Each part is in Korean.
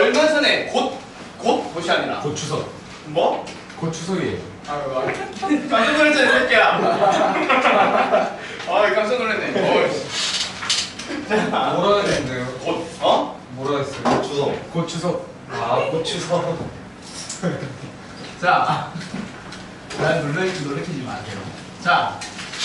얼마 전에 곧이 아니라 곧 추석. 뭐? 곧 추석이에요. 깜짝 놀랐잖아 이 새끼야. 깜짝 놀랐네. 뭐라 했는데요? 곧 뭐라 했어요? 곧 추석. 곧 추석. 아, 곧 추석. 자, 난 놀래키지 마세요. 자,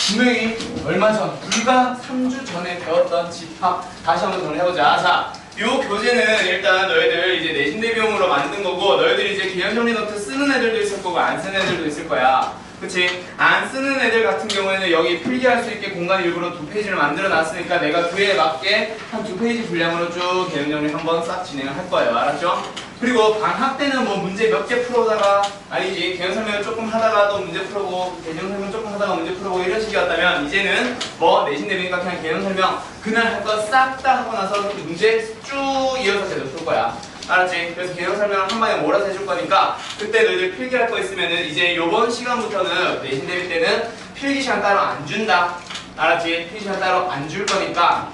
분명히 얼마 전, 불과 3주 전에 배웠던 집합 다시 한번 정리해보자. 자, 요 교재는 일단 너희들 이제 내신 대비용으로 만든 거고, 너희들이 이제 개념 정리 노트 쓰는 애들도 있을 거고 안 쓰는 애들도 있을 거야. 그치? 안 쓰는 애들 같은 경우에는 여기 필기할 수 있게 공간 일부러 2페이지를 만들어 놨으니까 내가 그에 맞게 한 2페이지 분량으로 쭉 개념 정리 한번 싹 진행을 할 거예요. 알았죠? 그리고 방학 때는 뭐 문제 몇 개 풀어다가 아니지 개념 설명을 조금 하다가 또 문제 풀어보고 개념 설명 조금 하다가 문제 풀어보고 이런 식이었다면 이제는 뭐 내신 대비니까 그냥 개념 설명 그날 할 거 싹 다 하고 나서 문제 쭉 이어서 제대로 풀 거야. 알았지? 그래서 개념 설명을 한 방에 몰아서 해줄 거니까 그때 너희들 필기할 거 있으면은 이제 요번 시간부터는 내신 대비 때는 필기 시간 따로 안 준다. 알았지? 필기 시간 따로 안 줄 거니까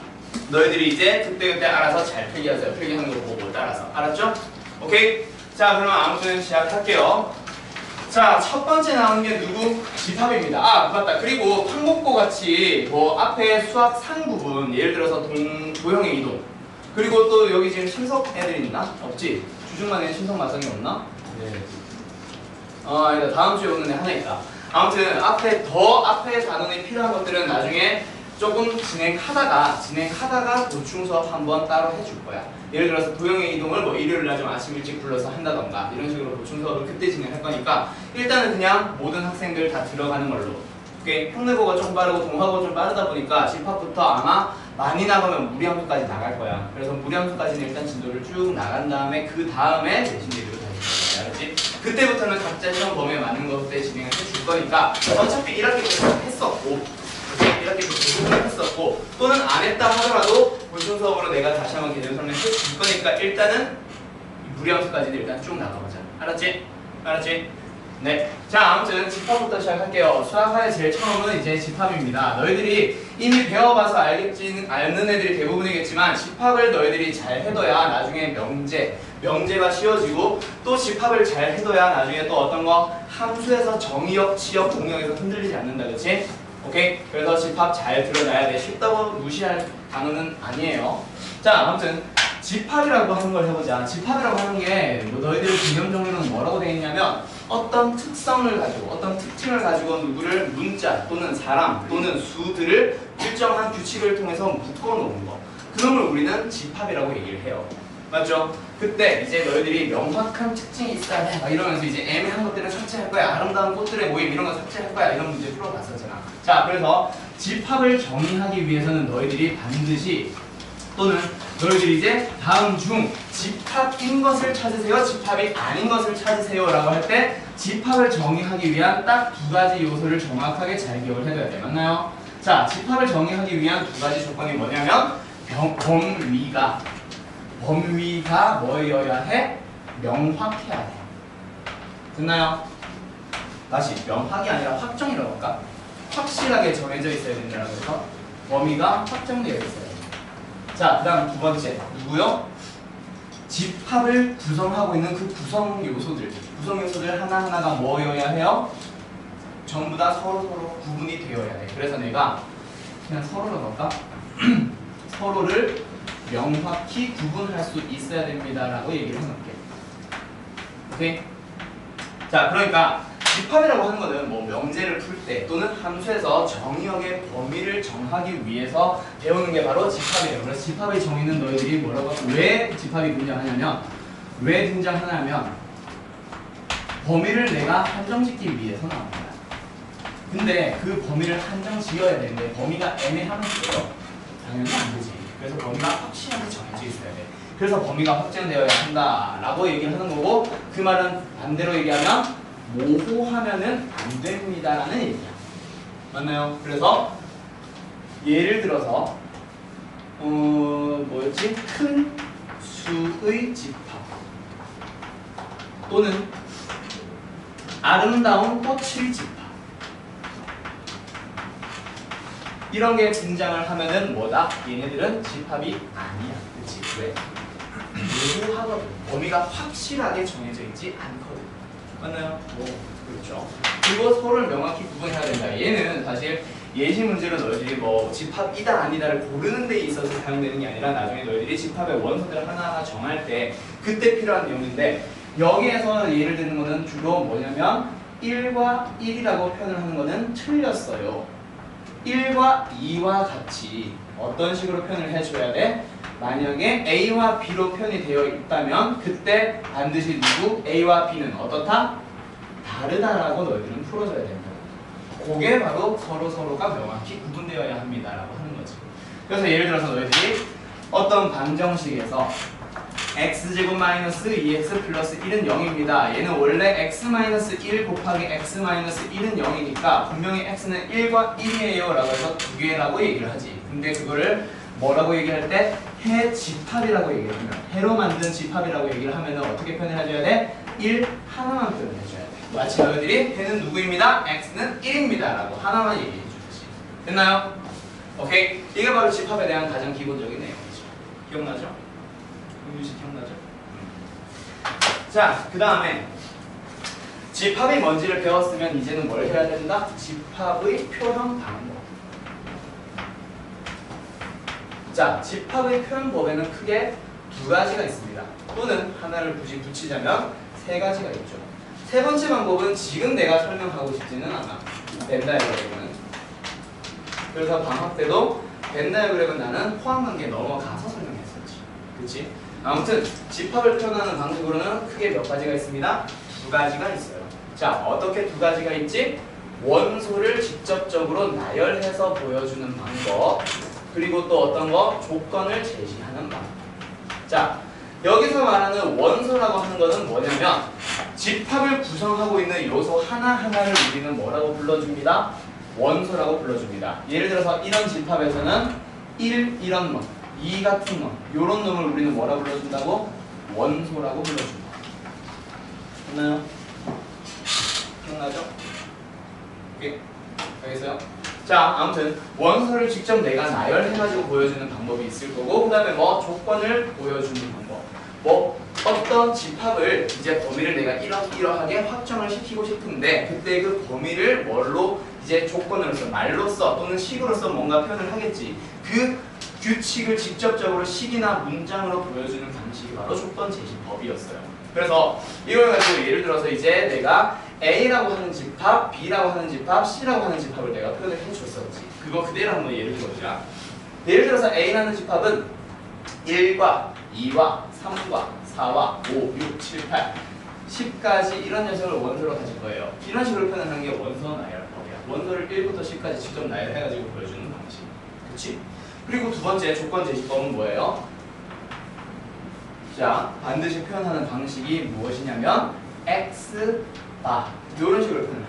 너희들이 이제 그때그때 알아서 잘 필기하세요. 필기하는 거 보고 따라서. 알았죠? 오케이? 자, 그러면 아무튼 시작할게요. 자, 첫 번째 나오는 게 누구? 집합입니다. 아, 맞다. 그리고 판목고 같이 뭐 앞에 수학 상 부분, 예를 들어서 도형의 이동. 그리고 또 여기 지금 신석 애들 있나? 없지? 주중만에 신석 마성이 없나? 네. 아니다. 다음 주에 오는 애 하나 있다. 아무튼 앞에 단원이 필요한 것들은 나중에 조금 진행하다가 보충 수업 한번 따로 해줄 거야. 예를 들어서 도형의 이동을 뭐 일요일날 좀 아침 일찍 불러서 한다던가 이런 식으로 보충 수업을 그때 진행할 거니까 일단은 그냥 모든 학생들 다 들어가는 걸로. 오케이? 평내고가 좀 빠르고 동화고가 좀 빠르다 보니까 집합부터 아마 많이 나가면 무리함수까지 나갈 거야. 그래서 무리함수까지는 일단 진도를 쭉 나간 다음에 그 다음에 내신 대비로 다시 알았지? 그때부터는 각자 시험 범위에 맞는 것들 진행을 해줄 거니까 어차피 1학기 때 했었고 이렇게 했었고 또는 안 했다 하더라도 보충 수업으로 내가 다시 한번 개념 설명해 줄 거니까 일단은 무리함수까지는 일단 쭉 나가보자. 알았지? 알았지? 네. 자, 아무튼 집합부터 시작할게요. 수학과의 제일 처음은 이제 집합입니다. 너희들이 이미 배워봐서 아는 애들이 대부분이겠지만 집합을 너희들이 잘 해둬야 나중에 명제가 쉬워지고 또 집합을 잘 해둬야 나중에 또 어떤 거 함수에서 정의역, 치역, 공역에서 흔들리지 않는다. 그치? 오케이? 그래서 집합 잘 들어놔야 돼. 쉽다고 무시할 단어는 아니에요. 자, 아무튼 집합이라고 하는 걸 해보자. 집합이라고 하는 게 뭐 너희들 개념 정리로는 뭐라고 되어 있냐면 어떤 특성을 가지고 어떤 특징을 가지고 누구를 문자 또는 사람 또는 수들을 일정한 규칙을 통해서 묶어놓은 거. 그놈을 우리는 집합이라고 얘기를 해요. 맞죠? 그때 이제 너희들이 명확한 특징이 있어야 돼 막 이러면서 이제 애매한 것들을 삭제할 거야. 아름다운 꽃들의 모임 이런 거 삭제할 거야. 이런 문제 풀어봤었잖아. 자, 그래서 집합을 정의하기 위해서는 너희들이 반드시 또는 너희들이 이제 다음 중 집합인 것을 찾으세요, 집합이 아닌 것을 찾으세요 라고 할 때 집합을 정의하기 위한 딱 두 가지 요소를 정확하게 잘 기억을 해둬야 돼. 맞나요? 자, 집합을 정의하기 위한 두 가지 조건이 뭐냐면 범위가 뭐여야 해? 명확해야 돼. 됐나요? 다시 명확이 아니라 확정이라고 할까? 확실하게 정해져 있어야 된다고 해서 범위가 확정되어 있어요. 자, 그 다음 두 번째 누구요? 집합을 구성하고 있는 그 구성 요소들 하나하나가 뭐여야 해요? 전부 다 서로 구분이 되어야 돼. 그래서 내가 그냥 서로로 넣을까? 서로를 명확히 구분할 수 있어야 됩니다 라고 얘기를 해놓을게. 오케이? 자, 그러니까 집합이라고 하는 거는 뭐 명제를 풀 때 또는 함수에서 정의역의 범위를 정하기 위해서 배우는 게 바로 집합이에요. 그래서 집합의 정의는 너희들이 왜 집합이 등장하냐면 범위를 내가 한정짓기 위해서 나온 거야. 근데 그 범위를 한정 지어야 되는데 범위가 애매하면 돼요. 당연히 안 되지. 그래서 범위가 확실하게 정해져 있어야 돼. 그래서 범위가 확정되어야 한다라고 얘기를 하는 거고 그 말은 반대로 얘기하면 모호하면은 안 됩니다라는 얘기야. 맞나요? 그래서 예를 들어서 뭐였지? 큰 수의 집합 또는 아름다운 꽃의 집합 이런 게 등장을 하면은 뭐다? 얘네들은 집합이 아니야. 그치? 왜? 모호하거든. 범위가 확실하게 정해져 있지 않거든. 맞나요? 그렇죠. 그리고 서로를 명확히 구분해야 된다. 얘는 사실 예시 문제로 너희들이 뭐 집합이다 아니다를 고르는 데 있어서 사용되는 게 아니라 나중에 너희들이 집합의 원소들 하나하나 정할 때 그때 필요한 내용인데, 여기에서 예를 드는 거는 주로 뭐냐면 1과 1이라고 표현을 하는 거는 틀렸어요. 1과 2와 같이 어떤 식으로 표현을 해줘야 돼? 만약에 A와 B로 표현이 되어 있다면 그때 반드시 누구? A와 B는 어떻다? 다르다라고 너희들은 풀어줘야 된다. 그게 바로 서로가 명확히 구분되어야 합니다라고 하는 거지. 그래서 예를 들어서 너희들이 어떤 방정식에서 x제곱 마이너스 2x 플러스 1은 0입니다. 얘는 원래 x 마이너스 1 곱하기 x 마이너스 1은 0이니까 분명히 x는 1과 1이에요 라고 해서 두 개라고 얘기를 하지. 근데 그거를 뭐라고 얘기할 때 해 집합이라고 얘기를 하면, 해로 만든 집합이라고 얘기를 하면 어떻게 표현해줘야 돼? 1 하나만 표현해줘야 돼. 마치 너희들이 해는 누구입니다? x는 1입니다 라고 하나만 얘기해 주듯이. 됐나요? 오케이? 이게 바로 집합에 대한 가장 기본적인 내용이죠. 기억나죠? 음식 기억나죠? 자, 그 다음에 집합이 뭔지를 배웠으면 이제는 뭘 해야 된다? 집합의 표현 방법. 자, 집합의 표현법에는 크게 두 가지가 있습니다. 또는 하나를 굳이 붙이자면 세 가지가 있죠. 세 번째 방법은 지금 내가 설명하고 싶지는 않아. 벤 다이어그램은. 그래서 방학 때도 벤 다이어그램은 나는 포함관계 넘어가서 설명했었지. 그치? 아무튼 집합을 표현하는 방식으로는 크게 몇 가지가 있습니다. 두 가지가 있어요. 자, 어떻게 두 가지가 있지? 원소를 직접적으로 나열해서 보여주는 방법, 그리고 또 어떤 거? 조건을 제시하는 방법. 자, 여기서 말하는 원소라고 하는 것은 뭐냐면 집합을 구성하고 있는 요소 하나하나를 우리는 뭐라고 불러줍니다? 원소라고 불러줍니다. 예를 들어서 이런 집합에서는 1 이런 놈, 2 같은 놈, 요런 놈을 우리는 뭐라고 불러준다고? 원소라고 불러준다. 됐나요? 기억나죠? 오케이. 알겠어요? 자, 아무튼 원소를 직접 내가 나열해가지고 보여주는 방법이 있을 거고, 그 다음에 뭐 조건을 보여주는 방법, 뭐 어떤 집합을 이제 범위를 내가 이러하게 확정을 시키고 싶은데 그때 그 범위를 뭘로 이제 조건으로서 말로써 또는 식으로서 뭔가 표현을 하겠지. 그 규칙을 직접적으로 식이나 문장으로 보여주는 방식이 바로 조건 제시법이었어요. 그래서 이걸 가지고 예를 들어서 이제 내가 A라고 하는 집합, B라고 하는 집합, C라고 하는 집합을 내가 표현을 해줬었지. 그거 그대로 한번 예를 들어보자. 예를 들어서 A라는 집합은 1과 2와 3과 4와 5, 6, 7, 8, 10까지 이런 녀석을 원소로 가질 거예요. 이런 식으로 표현하는 게 원소 나열법이야. 원소를 1부터 10까지 직접 나열해가지고 보여주는 방식. 그치? 그리고 두 번째 조건 제시법은 뭐예요? 자, 반드시 표현하는 방식이 무엇이냐면 X 바 이런 식으로 표현해요.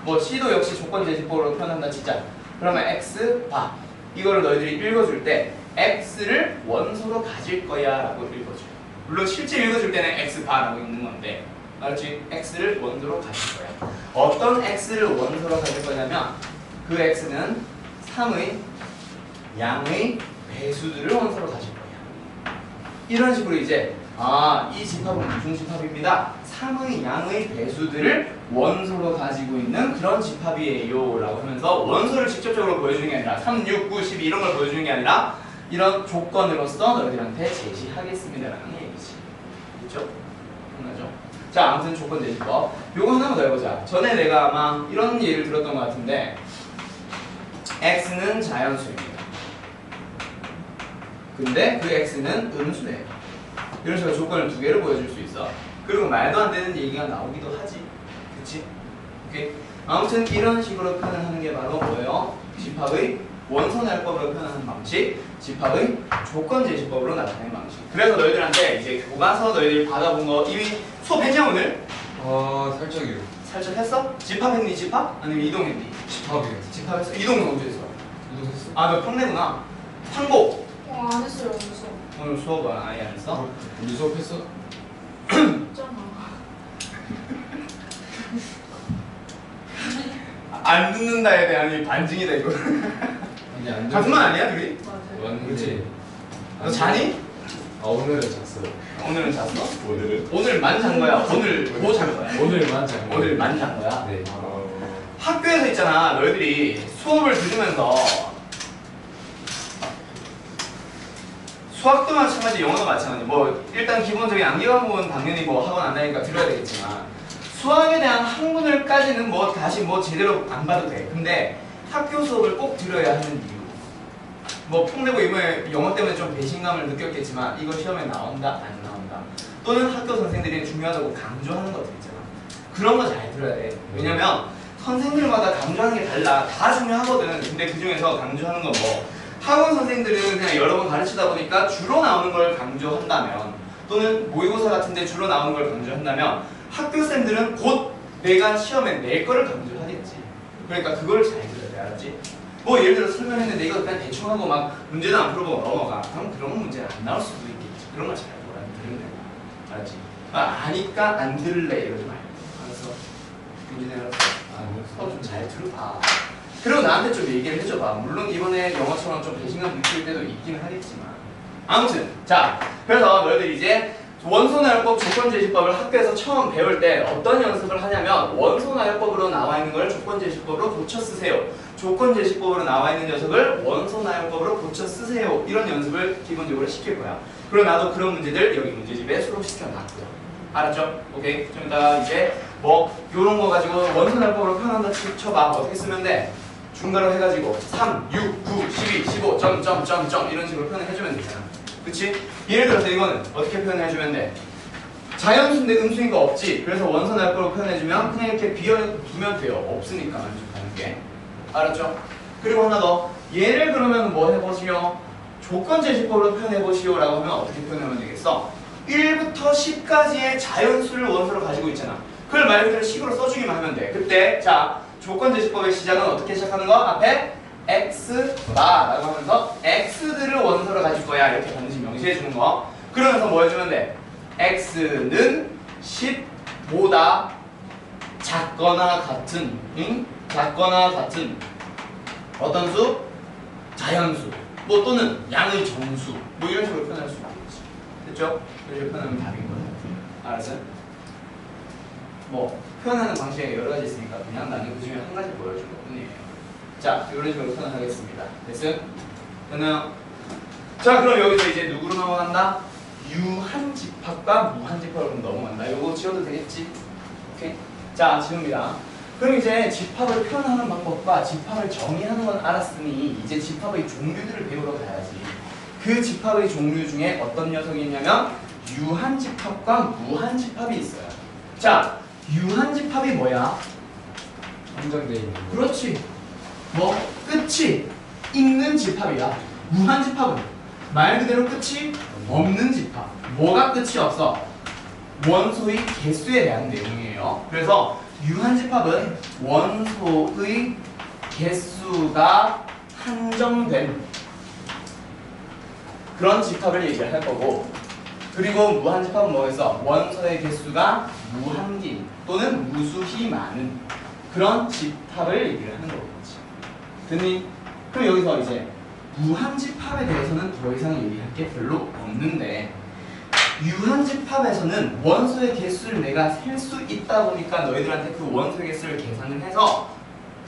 뭐 C도 역시 조건 제시법으로 표현한다 진짜. 그러면 X 바 이거를 너희들이 읽어줄 때 X를 원소로 가질 거야 라고 읽어줘요. 물론 실제 읽어줄 때는 X 바라고 읽는 건데, 알았지? X를 원소로 가질 거야. 어떤 X를 원소로 가질 거냐면 그 X는 3의 양의 배수들을 원소로 가질 거야. 이런 식으로 이제 이 집합은 무슨 집합입니다. 3의 양의 배수들을 원소로 가지고 있는 그런 집합이에요 라고 하면서 원소를 직접적으로 보여주는 게 아니라 3, 6, 9, 12 이런 걸 보여주는 게 아니라 이런 조건으로서 너희들한테 제시하겠습니다라는 얘기지. 그렇죠? 맞죠? 자, 아무튼 조건 제시법 요거 하나만 더 해보자. 전에 내가 아마 이런 예를 들었던 것 같은데 X는 자연수입니다. 근데 그 X는 음수네요. 이런 식으로 조건을 두 개를 보여줄 수 있어. 그리고 말도 안 되는 얘기가 나오기도 하지. 그치? 오케이? 아무튼 이런 식으로 표현하는 게 바로 뭐예요? 집합의 원소날법으로 표현하는 방식, 집합의 조건 제시법으로 나타내는 방식. 그래서 너희들한테 이제 교과서 너희들이 받아본 거 이미 수업했냐 오늘? 살짝이요. 살짝 했어? 집합했니 집합? 아니면 이동했니? 집합이요. 집합했어? 이동은 언제 했어? 이동했어? 너 평내구나. 항복. 안 했어요, 무서워. 오늘 수업은 아예 안 했어? 우리 수업했어? 했잖아. 안 듣는다에 대한 반증이다 이거. 아니 안 같은 말 아니야 둘이? 맞아요. 왔는데. 너 자니? 오늘은 잤어요. 오늘은 잤어? 오늘은? 오늘만 잔 거야? 오늘 뭐 잔 거야? 오늘만 잤어요. 오늘만 잔 거야? 네. 학교에서 있잖아, 너희들이 수업을 들으면서 수학도 마찬가지, 영어도 마찬가지. 뭐 일단 기본적인 암기 과목은 당연히 뭐 학원 안 다니니까 들어야 되겠지만 수학에 대한 학문을까지는 뭐 다시 뭐 제대로 안 봐도 돼. 근데 학교 수업을 꼭 들어야 하는 이유. 뭐 폰내고 이번에 영어 때문에 좀 배신감을 느꼈겠지만 이거 시험에 나온다 안 나온다. 또는 학교 선생들이 중요하다고 강조하는 것들 있잖아. 그런 거 잘 들어야 돼. 왜냐면 선생님마다 강조하는 게 달라. 다 중요하거든. 근데 그 중에서 강조하는 건 뭐 학원 선생들은 그냥 여러 번 가르치다 보니까 주로 나오는 걸 강조한다면 또는 모의고사 같은데 주로 나오는 걸 강조한다면 학교생들은 곧 내가 시험에 낼 거를 강조하겠지. 그러니까 그걸 잘 들어야 돼. 알았지? 뭐 예를 들어 설명했는데 이거 그냥 대충 하고 막 문제도 안 풀어보고 넘어가. 그럼 그런 문제는 안 나올 수도 있겠지. 그런 걸 잘 들으면 돼. 알았지? 아니까 안 들을래 이러지 말고. 알았어? 문제는 수업 좀 잘 들어봐. 그리고 나한테 좀 얘기를 해줘봐. 물론 이번에 영어처럼 좀 배신감 느낄 때도 있기는 하겠지만 아무튼 자, 그래서 너희들 이제 원소나열법, 조건제시법을 학교에서 처음 배울 때 어떤 연습을 하냐면 원소나열법으로 나와 있는 걸 조건제시법으로 고쳐 쓰세요. 조건제시법으로 나와 있는 녀석을 원소나열법으로 고쳐 쓰세요. 이런 연습을 기본적으로 시킬 거야. 그리고 나도 그런 문제들 여기 문제집에 수록시켜 놨고요. 알았죠? 오케이. 좀 이따가 이제 뭐 요런 거 가지고 원소나열법으로 표현한다 쳐봐. 어떻게 쓰면 돼? 중괄호 해가지고 3, 6, 9, 12, 15, 점점점점 이런 식으로 표현을 해주면 되잖아. 그치? 예를 들어서 이거는 어떻게 표현해주면 돼? 자연수인데 음수니까 없지. 그래서 원소나열법으로 표현해주면 그냥 이렇게 비워두면 돼요. 없으니까 만족하는 게. 알았죠? 그리고 하나 더. 얘를 그러면 뭐 해보시오? 조건제시법으로 표현해보시오 라고 하면 어떻게 표현하면 되겠어? 1부터 10까지의 자연수를 원소로 가지고 있잖아. 그걸 말 그대로 식으로 써주기만 하면 돼. 그때 자 조건제시법의 시작은 어떻게 시작하는 거? 앞에 x바라고 하면서 x들을 원소로 가질 거야. 이렇게 반드시 명시해 주는 거. 그러면서 뭐 해주면 돼? x는 10보다 작거나 같은, 작거나 같은 어떤 수? 자연수. 뭐 또는 양의 정수. 뭐 이런 식으로 표현할 수 있겠지. 됐죠? 이렇게 표현하면 답인 거야. 알았어? 뭐 표현하는 방식이 여러 가지 있으니까 그냥 나는 그 중에 한 가지 보여줄 것 뿐이에요. 자, 이런 식으로 표현하겠습니다. 됐어요? 됐나요? 자, 그럼 여기서 이제 누구로 넘어간다? 유한집합과 무한집합으로 넘어간다. 요거 지워도 되겠지? 오케이? 자, 지웁니다. 그럼 이제 집합을 표현하는 방법과 집합을 정의하는 건 알았으니 이제 집합의 종류들을 배우러 가야지. 그 집합의 종류 중에 어떤 녀석이 있냐면 유한집합과 무한집합이 있어요. 자, 유한집합이 뭐야? 한정돼 있는 거. 그렇지. 뭐 끝이 있는 집합이야. 무한집합은 말 그대로 끝이 없는 집합. 뭐가 끝이 없어? 원소의 개수에 대한 내용이에요. 그래서 유한집합은 원소의 개수가 한정된 그런 집합을 얘기를 할 거고, 그리고 무한집합은 뭐겠어? 원소의 개수가 무한기 또는 무수히 많은 그런 집합을 얘기를 하는 거겠지. 됐니? 그럼 여기서 이제 무한집합에 대해서는 더 이상 얘기할 게 별로 없는데, 유한집합에서는 원소의 개수를 내가 셀 수 있다 보니까 너희들한테 그 원소의 개수를 계산을 해서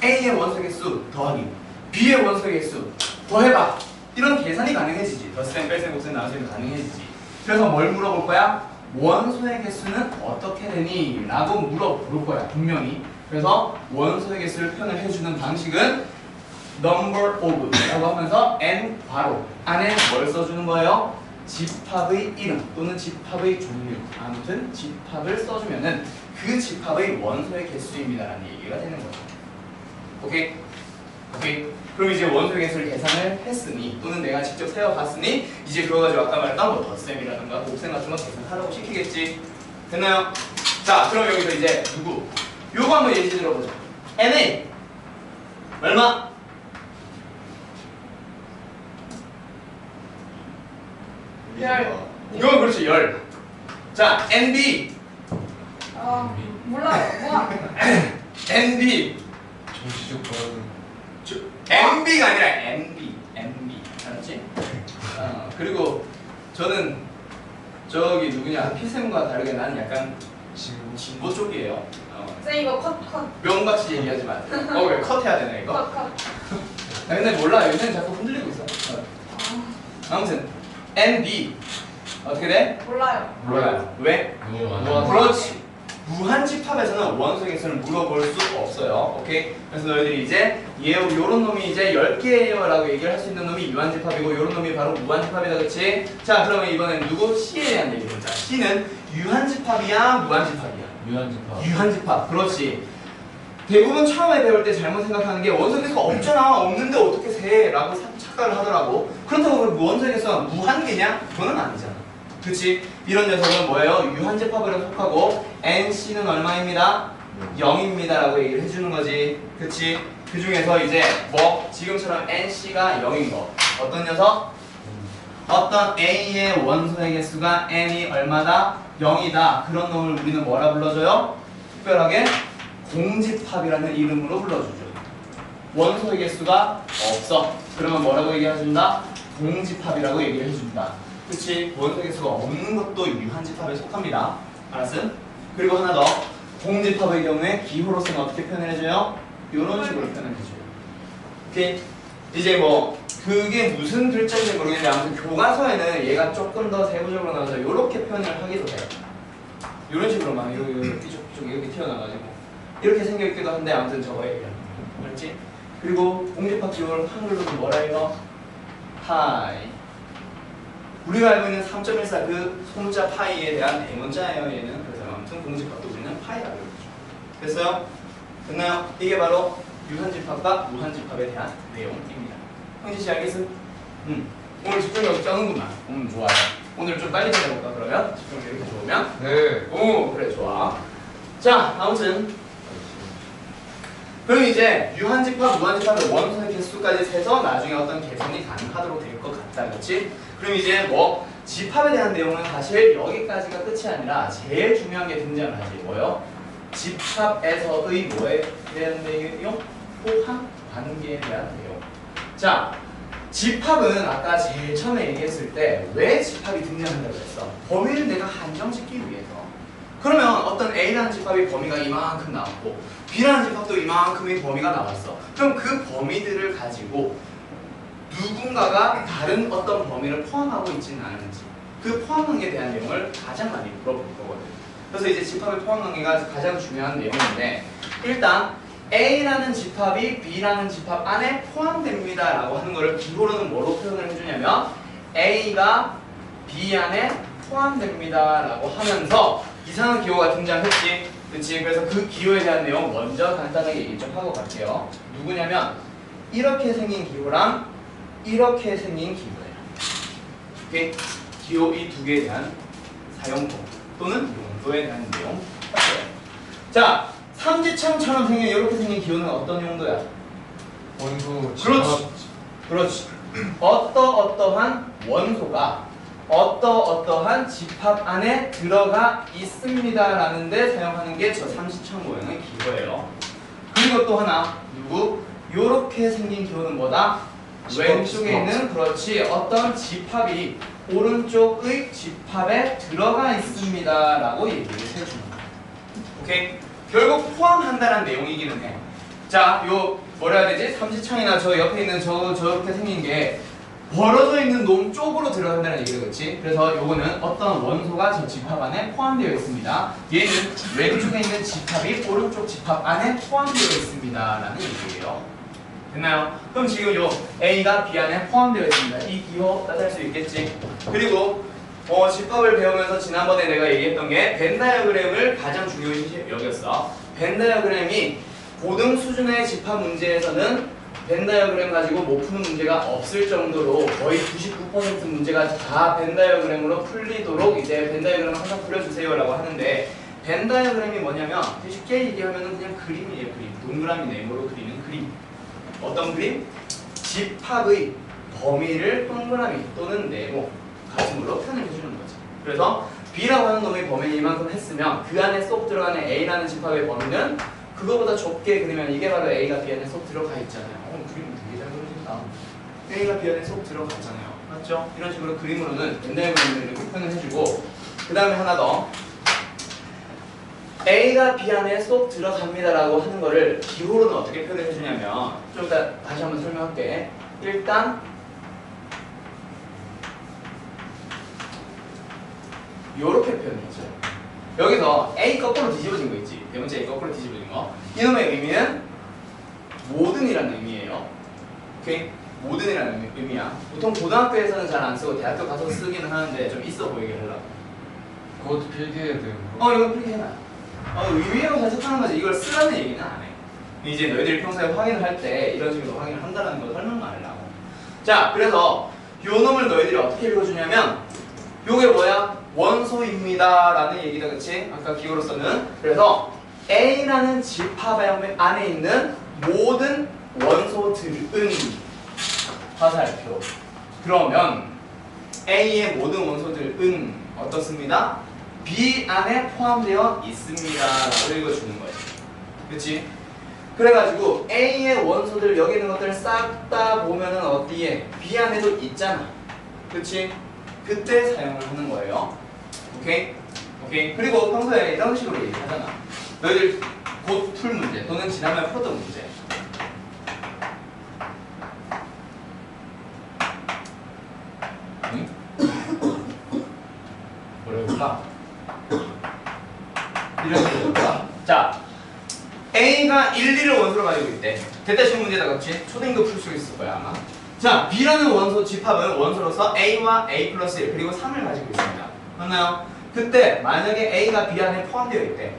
A의 원소의 개수 더하기 B의 원소의 개수 더해봐. 이런 계산이 가능해지지. 덧셈, 뺄셈, 곱셈, 나눗셈이 가능해지지. 그래서 뭘 물어볼 거야? 원소의 개수는 어떻게 되니? 라고 물어볼 거야, 분명히. 그래서 원소의 개수를 표현을 해주는 방식은 number of 라고 하면서 n 괄호 안에 뭘 써주는 거예요? 집합의 이름 또는 집합의 종류, 아무튼 집합을 써주면은 그 집합의 원소의 개수입니다 라는 얘기가 되는 거죠. 오케이? 오케이? 그럼 이제 원소의 개수를 계산을 했으니 또는 내가 직접 세워봤으니 이제 그거 가지고 아까 말했던 뭐 덧셈이라든가 곱셈 같은 거 계산하라고 시키겠지. 됐나요? 자, 그럼 여기서 이제 누구? 요거 한번 예시 들어보자. NA 얼마? 이건 그렇지, 열. 자, NB 몰라요. 뭐야? NB 정치적 발언은 MB가 아니라 NB 알았지? 그리고 저는 저기 누구냐 피쌤과 다르게 나는 약간 지금 진보 쪽이에요. 쌤 이거 컷. 명같이 얘기하지 마세요. 왜 컷해야 되나 이거? 컷. 나 근데 몰라. 요새는 자꾸 흔들리고 있어. 아무튼 NB 어떻게 돼? 몰라요. 몰라요. 왜? 너무 많아. 뭐, 그렇지. 무한집합에서는 원소의 개수를 물어볼 수 없어요. 오케이? 그래서 너희들이 이제 요런 놈이 이제 10개예요 라고 얘기를 할 수 있는 놈이 유한집합이고 요런 놈이 바로 무한집합이다. 그치? 자 그러면 이번엔 누구? C에 대한 얘기입니다. C는 유한집합이야 무한집합이야? 유한집합. 유한집합. 그렇지. 대부분 처음에 배울 때 잘못 생각하는 게 원소의 개수가 없잖아. 없는데 어떻게 세? 라고 착각을 하더라고. 그렇다고 그럼 원소의 개수가 무한계냐? 그거는 아니잖아. 그치? 이런 녀석은 뭐예요? 유한집합으로 속하고 NC는 얼마입니다? 0입니다 라고 얘기를 해주는 거지. 그치? 그 중에서 이제 뭐 지금처럼 NC가 0인 거 어떤 녀석? 어떤 A의 원소의 개수가 N이 얼마다? 0이다. 그런 놈을 우리는 뭐라 불러줘요? 특별하게 공집합이라는 이름으로 불러주죠. 원소의 개수가 없어. 그러면 뭐라고 얘기해준다? 공집합이라고 얘기를 해준다. 그치? 원소의 개수가 없는 것도 유한집합에 속합니다. 알았음? 그리고 하나 더. 공집합의 경우에 기호로서는 어떻게 표현을 해줘요? 이런 식으로 표현을 해줘요. 오케이? 이제 뭐 그게 무슨 글자인지 모르겠는데 아무튼 교과서에는 얘가 조금 더 세부적으로 나와서 이렇게 표현을 하기도 해요. 이런 식으로 막 이렇게 이렇게 튀어나와가지고 이렇게 생겨있기도 한데 아무튼 저거 얘기야. 알았지? 그리고 공집합 기호를 한글로는 뭐라 해요? 파이. 우리가 알고 있는 3.14 그 소문자 파이에 대한 대문자예요 얘는. 그래서 아무튼 공집합도 우리는 파이라고 그러죠. 됐어요? 됐나요? 이게 바로 유한집합과 무한집합에 대한 내용입니다. 형제씨 알겠어? 오늘 집중력 쩌는구만. 좋아요. 오늘 좀 빨리 찾아볼까 그러면? 집중력 이렇게 좋으면? 네. 오 그래 좋아. 자 아무튼 그럼 이제 유한집합, 무한집합의 원소의 개수까지 세서 나중에 어떤 계산이 가능하도록 될 것 같다. 그렇지? 그럼 이제 뭐 집합에 대한 내용은 사실 여기까지가 끝이 아니라 제일 중요한 게 등장을 하지. 뭐요? 집합에서의 뭐에 대한 내용? 포함 관계에 대한 내용. 자, 집합은 아까 제일 처음에 얘기했을 때 왜 집합이 등장한다고 했어? 범위를 내가 한정짓기 위해서. 그러면 어떤 A라는 집합의 범위가 이만큼 나왔고 B라는 집합도 이만큼의 범위가 나왔어. 그럼 그 범위들을 가지고 누군가가 다른 어떤 범위를 포함하고 있지는 않은지 그 포함 관계에 대한 내용을 가장 많이 물어볼 거거든. 그래서 이제 집합의 포함 관계가 가장 중요한 내용인데 일단 A라는 집합이 B라는 집합 안에 포함됩니다 라고 하는 거를 기호로는 뭐로 표현을 해주냐면 A가 B 안에 포함됩니다 라고 하면서 이상한 기호가 등장했지. 그치? 그래서 그 기호에 대한 내용 먼저 간단하게 얘기 좀 하고 갈게요. 누구냐면 이렇게 생긴 기호랑 이렇게 생긴 기호예요. 오케이? 기호 이 두 개에 대한 사용법 또는 용도에 대한 내용 할게요. 자, 삼지창처럼 생긴 이렇게 생긴 기호는 어떤 용도야? 원소. 그렇지. 그렇지. 어떠한 원소가 어떠한 집합 안에 들어가 있습니다 라는 데 사용하는 게 저 삼지창 모양의 기호예요. 그리고 또 하나 누구? 요렇게 생긴 기호는 뭐다? 왼쪽에 있는 그렇지 어떤 집합이 오른쪽의 집합에 들어가 있습니다 라고 얘기를 해주는 거야. 오케이? 결국 포함한다는 내용이기는 해. 자, 요 뭐라 해야 되지? 삼지창이나 저 옆에 있는 저렇게 생긴 게 벌어져 있는 놈 쪽으로 들어간다는 얘기를 그렇지? 그래서 요거는 어떤 원소가 저 집합 안에 포함되어 있습니다. 얘는 왼쪽에 있는 집합이 오른쪽 집합 안에 포함되어 있습니다 라는 얘기예요. 됐나요? 그럼 지금 요 A가 B 안에 포함되어 있습니다. 이 기호 따질 수 있겠지? 그리고 집합을 배우면서 지난번에 내가 얘기했던 게 벤 다이어그램을 가장 중요시 여겼어. 벤 다이어그램이 고등 수준의 집합 문제에서는 벤 다이어그램 가지고 못 푸는 문제가 없을 정도로 거의 99% 문제가 다 벤 다이어그램으로 풀리도록 이제 벤 다이어그램을 항상 그려주세요 라고 하는데 벤 다이어그램이 뭐냐면 쉽게 얘기하면 그냥 그림이에요. 그림. 동그라미 네모로 그리는 그림. 어떤 그림? 집합의 범위를 동그라미 또는 네모 가슴으로 표현을 해주는 거지. 그래서 B라고 하는 놈의 범위를 이만큼 했으면 그 안에 쏙 들어가는 A라는 집합의 범위는 그거보다 좁게 그리면 이게 바로 A가 B 안에 쏙 들어가 있잖아요. 그림 되게 잘 그려진다. A가 B 안에 쏙 들어가잖아요. 맞죠? 이런 식으로 그림으로는 벤 다이어그램을 이렇게 표현을 해주고 그 다음에 하나 더. A가 B 안에 쏙 들어갑니다라고 하는 거를 기호로는 어떻게 표현해 주냐면 좀 이따 다시 한번 설명할게. 일단 요렇게 표현해줘요. 여기서 A 거꾸로 뒤집어진 거 있지? 네 번째 A 거꾸로 뒤집어진 거. 이놈의 의미는 모든이라는 의미예요. 오케이? 모든이라는 의미야. 보통 고등학교에서는 잘 안 쓰고 대학교 가서 쓰기는 하는데 좀 있어 보이게 하려고. 그것도 필기해야 되는 거. 이거 그렇게 해놔. 의미로 해석하는 거지. 이걸 쓰라는 얘기는 안 해. 이제 너희들이 평소에 확인을 할 때 이런 식으로 확인을 한다는 걸 설명만 하려고. 자, 그래서 요 놈을 너희들이 어떻게 읽어주냐면 요게 뭐야? 원소입니다 라는 얘기다, 그치? 아까 기호로서는. 그래서 A라는 집합 안에 있는 모든 원소들은 화살표. 그러면 A의 모든 원소들은 어떻습니다? B 안에 포함되어 있습니다 라고 읽어주는 거예요. 그치? 그래가지고 A의 원소들 여기 있는 것들 싹 다 보면은 어디에? B 안에도 있잖아. 그치? 그때 사용을 하는 거예요. 오케이? 오케이? 그리고 평소에 이런 식으로 얘기하잖아. 너희들 곧 풀 문제 또는 지난번에 풀었던 문제. 응? 뭐라 해볼까? 이런 식으로 해볼까? 자, A가 1, 2를 원소로 가지고 있대. 대타 쉬운 문제다, 그렇지? 초딩도 풀 수 있을 거야 아마. 자, B라는 원소 집합은 원소로서 A와 A 플러스 1 그리고 3을 가지고 있습니다. 맞나요? 그때 만약에 A가 B 안에 포함되어 있대.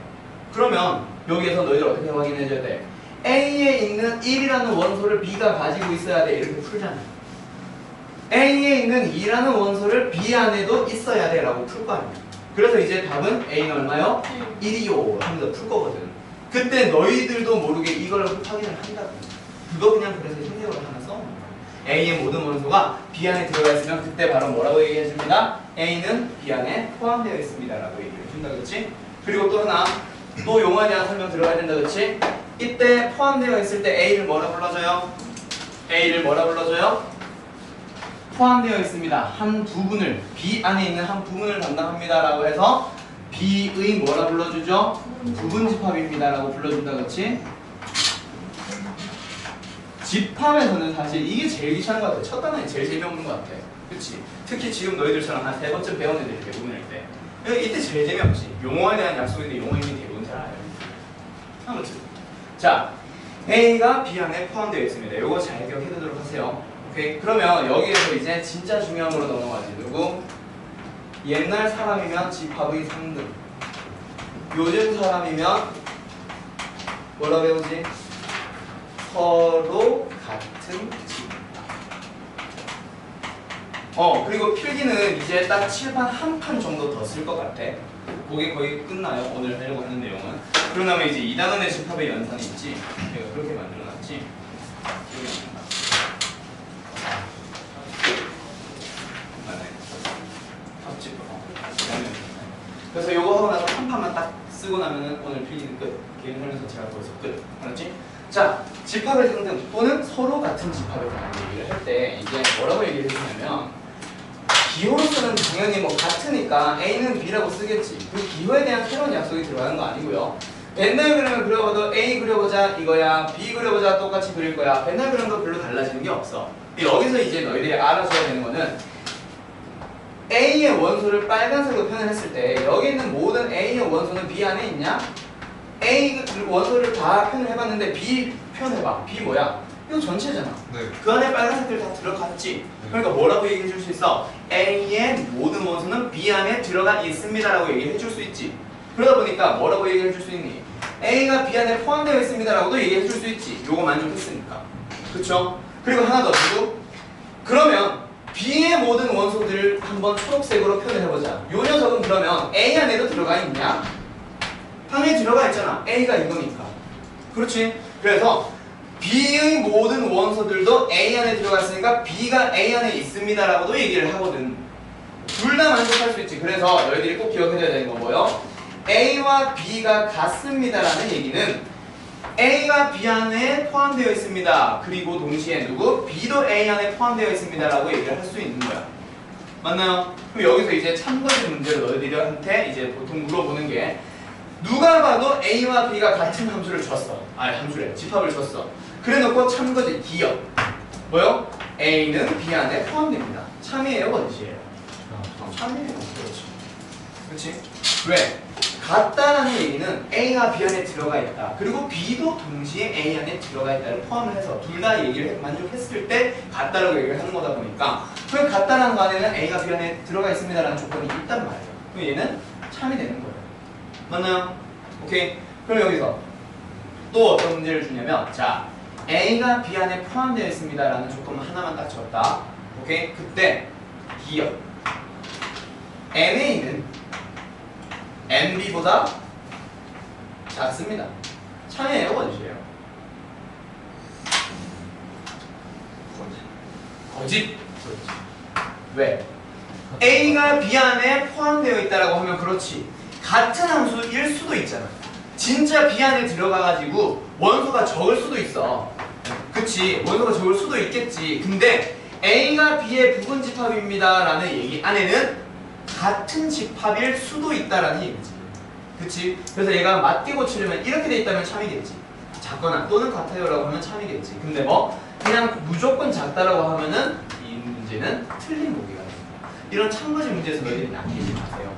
그러면 여기에서 너희들 어떻게 확인해줘야 돼? A에 있는 1이라는 원소를 B가 가지고 있어야 돼. 이렇게 풀잖아. A에 있는 2라는 원소를 B 안에도 있어야 돼 라고 풀 거 아니야. 그래서 이제 답은 A는 얼마요? 1이요 하면서 풀 거거든. 그때 너희들도 모르게 이걸 확인을 한다고. 그거 그냥 그래서 힘내어를 하나 써. A의 모든 원소가 B 안에 들어가 있으면 그때 바로 뭐라고 얘기해 줍니다. A는 B 안에 포함되어 있습니다 라고 얘기해 준다, 그렇지? 그리고 또 하나, 또 용어에 대한 설명 들어가야 된다, 그렇지? 이때 포함되어 있을 때 A를 뭐라 불러줘요? A를 뭐라 불러줘요? 포함되어 있습니다. 한 부분을, B 안에 있는 한 부분을 담당합니다 라고 해서 B의 뭐라 불러주죠? 부분 집합입니다 라고 불러준다, 그렇지? 집합에서는 사실 이게 제일 귀찮은 것 같아. 첫 단원이 제일 재미없는 것 같아. 그치? 특히 지금 너희들처럼 한 3번쯤 배운 애들이 대부분일 때 이때 제일 재미없지. 용어에 대한 약속인데 용어 이미 대부분 잘 알아요. 아무튼 자, A가 B 안에 포함되어 있습니다. 이거 잘 기억해 두도록 하세요. 오케이? 그러면 여기에서 이제 진짜 중요한 거로 넘어가지. 누구? 옛날 사람이면 집합의 3등, 요즘 사람이면 뭐라 배우지? 서로 같은 집합. 그리고 필기는 이제 딱 칠판 한 판 정도 더 쓸 것 같아. 그게 거의 끝나요. 오늘 하려고 하는 내용은. 그러면 이제 2단원의 집합의 연산이 있지. 내가 그렇게 만들어놨지. 그래서 요거 하고 나서 한 판만 딱 쓰고 나면은 오늘 필기는 끝. 개인 훈련소 제가 벌써 끝. 알았지? 자, 집합의 상등 또는 서로 같은 집합에 대한 얘기를 할 때 이제 뭐라고 얘기를 해주냐면 기호로서는 당연히 뭐 같으니까 A는 B라고 쓰겠지. 그 기호에 대한 새로운 약속이 들어가는 거 아니고요. 벤달 그림을 그려봐도 A 그려보자 이거야, B 그려보자 똑같이 그릴 거야. 벤달 그림도 별로 달라지는 게 없어. 여기서 이제 너희들이 알아줘야 되는 거는 A의 원소를 빨간색으로 표현했을 때 여기 있는 모든 A의 원소는 B 안에 있냐? A 원소를 다 표현을 해봤는데 B 표현해봐. B 뭐야? 이거 전체잖아. 네. 그 안에 빨간색들 다 들어갔지. 그러니까 뭐라고 얘기해 줄 수 있어? A의 모든 원소는 B 안에 들어가 있습니다 라고 얘기해 줄 수 있지. 그러다 보니까 뭐라고 얘기해 줄 수 있니? A가 B 안에 포함되어 있습니다 라고도 얘기해 줄 수 있지. 요거 만족했으니까. 그쵸? 그리고 하나 더 주고, 그러면 B의 모든 원소들을 한번 초록색으로 표현해보자. 요 녀석은 그러면 A 안에도 들어가 있냐? 당연히 들어가 있잖아. A가 이거니까. 그렇지? 그래서 B의 모든 원소들도 A 안에 들어가 있으니까 B가 A 안에 있습니다 라고도 얘기를 하거든. 둘 다 만족할 수 있지. 그래서 너희들이 꼭 기억해줘야 되는 건 뭐예요? A와 B가 같습니다 라는 얘기는 A가 B 안에 포함되어 있습니다. 그리고 동시에 누구? B도 A 안에 포함되어 있습니다 라고 얘기를 할 수 있는 거야. 맞나요? 그럼 여기서 이제 참거짓 문제를 너희들한테 이제 보통 물어보는 게 누가 봐도 A와 B가 같은 함수를 줬어. 함수래. 집합을 줬어. 그래놓고 참거짓 기억. 뭐요? A는 B 안에 포함됩니다. 참이에요, 거짓이에요? 참이에요. 그렇지. 그렇지? 왜? 같다라는 얘기는 A가 B 안에 들어가 있다. 그리고 B도 동시에 A 안에 들어가 있다를 포함을 해서 둘 다 얘기를 만족했을 때 같다라고 얘기를 하는 거다 보니까 그 같다라는 거 안에는 A가 B 안에 들어가 있습니다라는 조건이 있단 말이에요. 그럼 얘는 참이 되는 거예요. 맞나요? 오케이. 그럼 여기서 또 어떤 문제를 주냐면 자, A가 B 안에 포함되어 있습니다라는 조건만 하나만 딱 줬다. 오케이. 그때 기억. MA는 MB보다 작습니다. 참이에요, 거짓이에요? 거짓. 왜? A가 B 안에 포함되어 있다라고 하면 그렇지. 같은 함수일 수도 있잖아. 진짜 B 안에 들어가가지고 원소가 적을 수도 있어. 그치? 원소가 적을 수도 있겠지. 근데 A가 B의 부분 집합입니다 라는 얘기 안에는 같은 집합일 수도 있다라는 얘기지. 그치? 그래서 얘가 맞게 고치려면 이렇게 돼 있다면 참이겠지. 작거나 또는 같아요 라고 하면 참이겠지. 근데 뭐 그냥 무조건 작다라고 하면은 이 문제는 틀린 보기가 됩니다. 이런 참거짓 문제에서 너희들이 낚이지 마세요.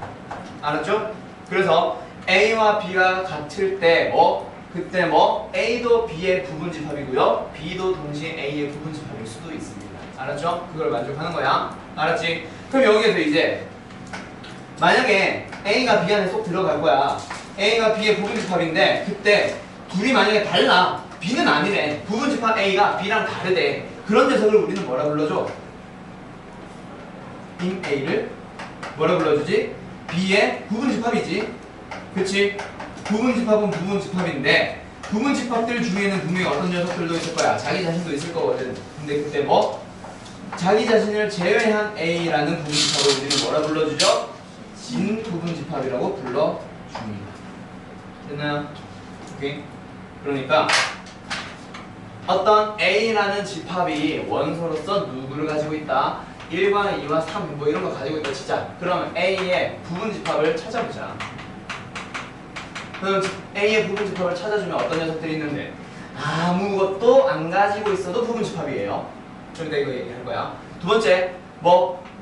알았죠? 그래서 A와 B가 같을 때 그때 A도 B의 부분 집합이고요. B도 동시에 A의 부분 집합일 수도 있습니다. 알았죠? 그걸 만족하는 거야. 알았지? 그럼 여기에서 이제 만약에 A가 B 안에 쏙 들어갈 거야. A가 B의 부분 집합인데 그때 둘이 만약에 달라. B는 아니래. 부분 집합 A가 B랑 다르대. 그런 녀석을 우리는 뭐라 불러줘? 인 A를 뭐라 불러주지? B의 부분 집합이지. 그치? 부분 집합은 부분 집합인데 부분 집합들 중에는 분명히 어떤 녀석들도 있을 거야. 자기 자신도 있을 거거든. 근데 그때 자기 자신을 제외한 A라는 부분 집합을 우리는 뭐라 불러주죠? 진 부분 집합이라고 불러줍니다. 됐나요? 오케이? 그러니까 어떤 A라는 집합이 원소로서 누구를 가지고 있다? 1과 2와 3 이런 거 가지고 있다 치자. 그러면 A의 부분 집합을 찾아보자. 그럼 A의 부분 집합을 찾아주면 어떤 녀석들이 있는데 아무것도 안 가지고 있어도 부분 집합이에요. 좀 이따 이거 얘기할 거야. 두 번째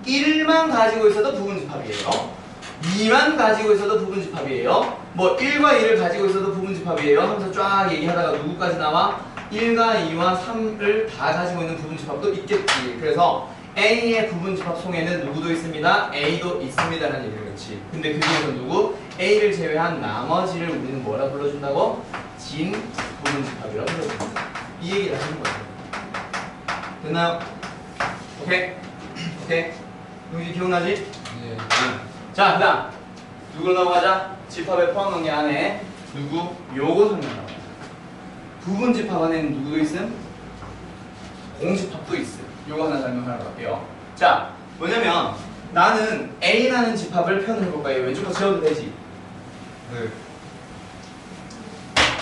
1만 가지고 있어도 부분 집합이에요. 2만 가지고 있어도 부분 집합이에요. 1과 2를 가지고 있어도 부분 집합이에요 하면서 쫙 얘기하다가 누구까지 나와? 1과 2와 3을 다 가지고 있는 부분 집합도 있겠지. 그래서 A의 부분 집합 속에는 누구도 있습니다. A도 있습니다라는 얘기를 했지. 근데 그 중에서 누구? A를 제외한 나머지를 우리는 뭐라 불러준다고? 진 부분 집합이라고 불러준다. 이 얘기를 하는 거예요. 됐나요? 오케이? 오케이? 여기 기억나지? 네. 자, 그 다음 누구로 넘어가자? 집합에 포함한 게 안에 누구? 요거 설명하고 부분 집합 안에는 누구도 있음? 공집합도 있음. 요거 하나 설명하러 갈게요. 자, 뭐냐면 나는 A라는 집합을 표현해 볼 거예요. 왼쪽 거 지워도 되지? 네.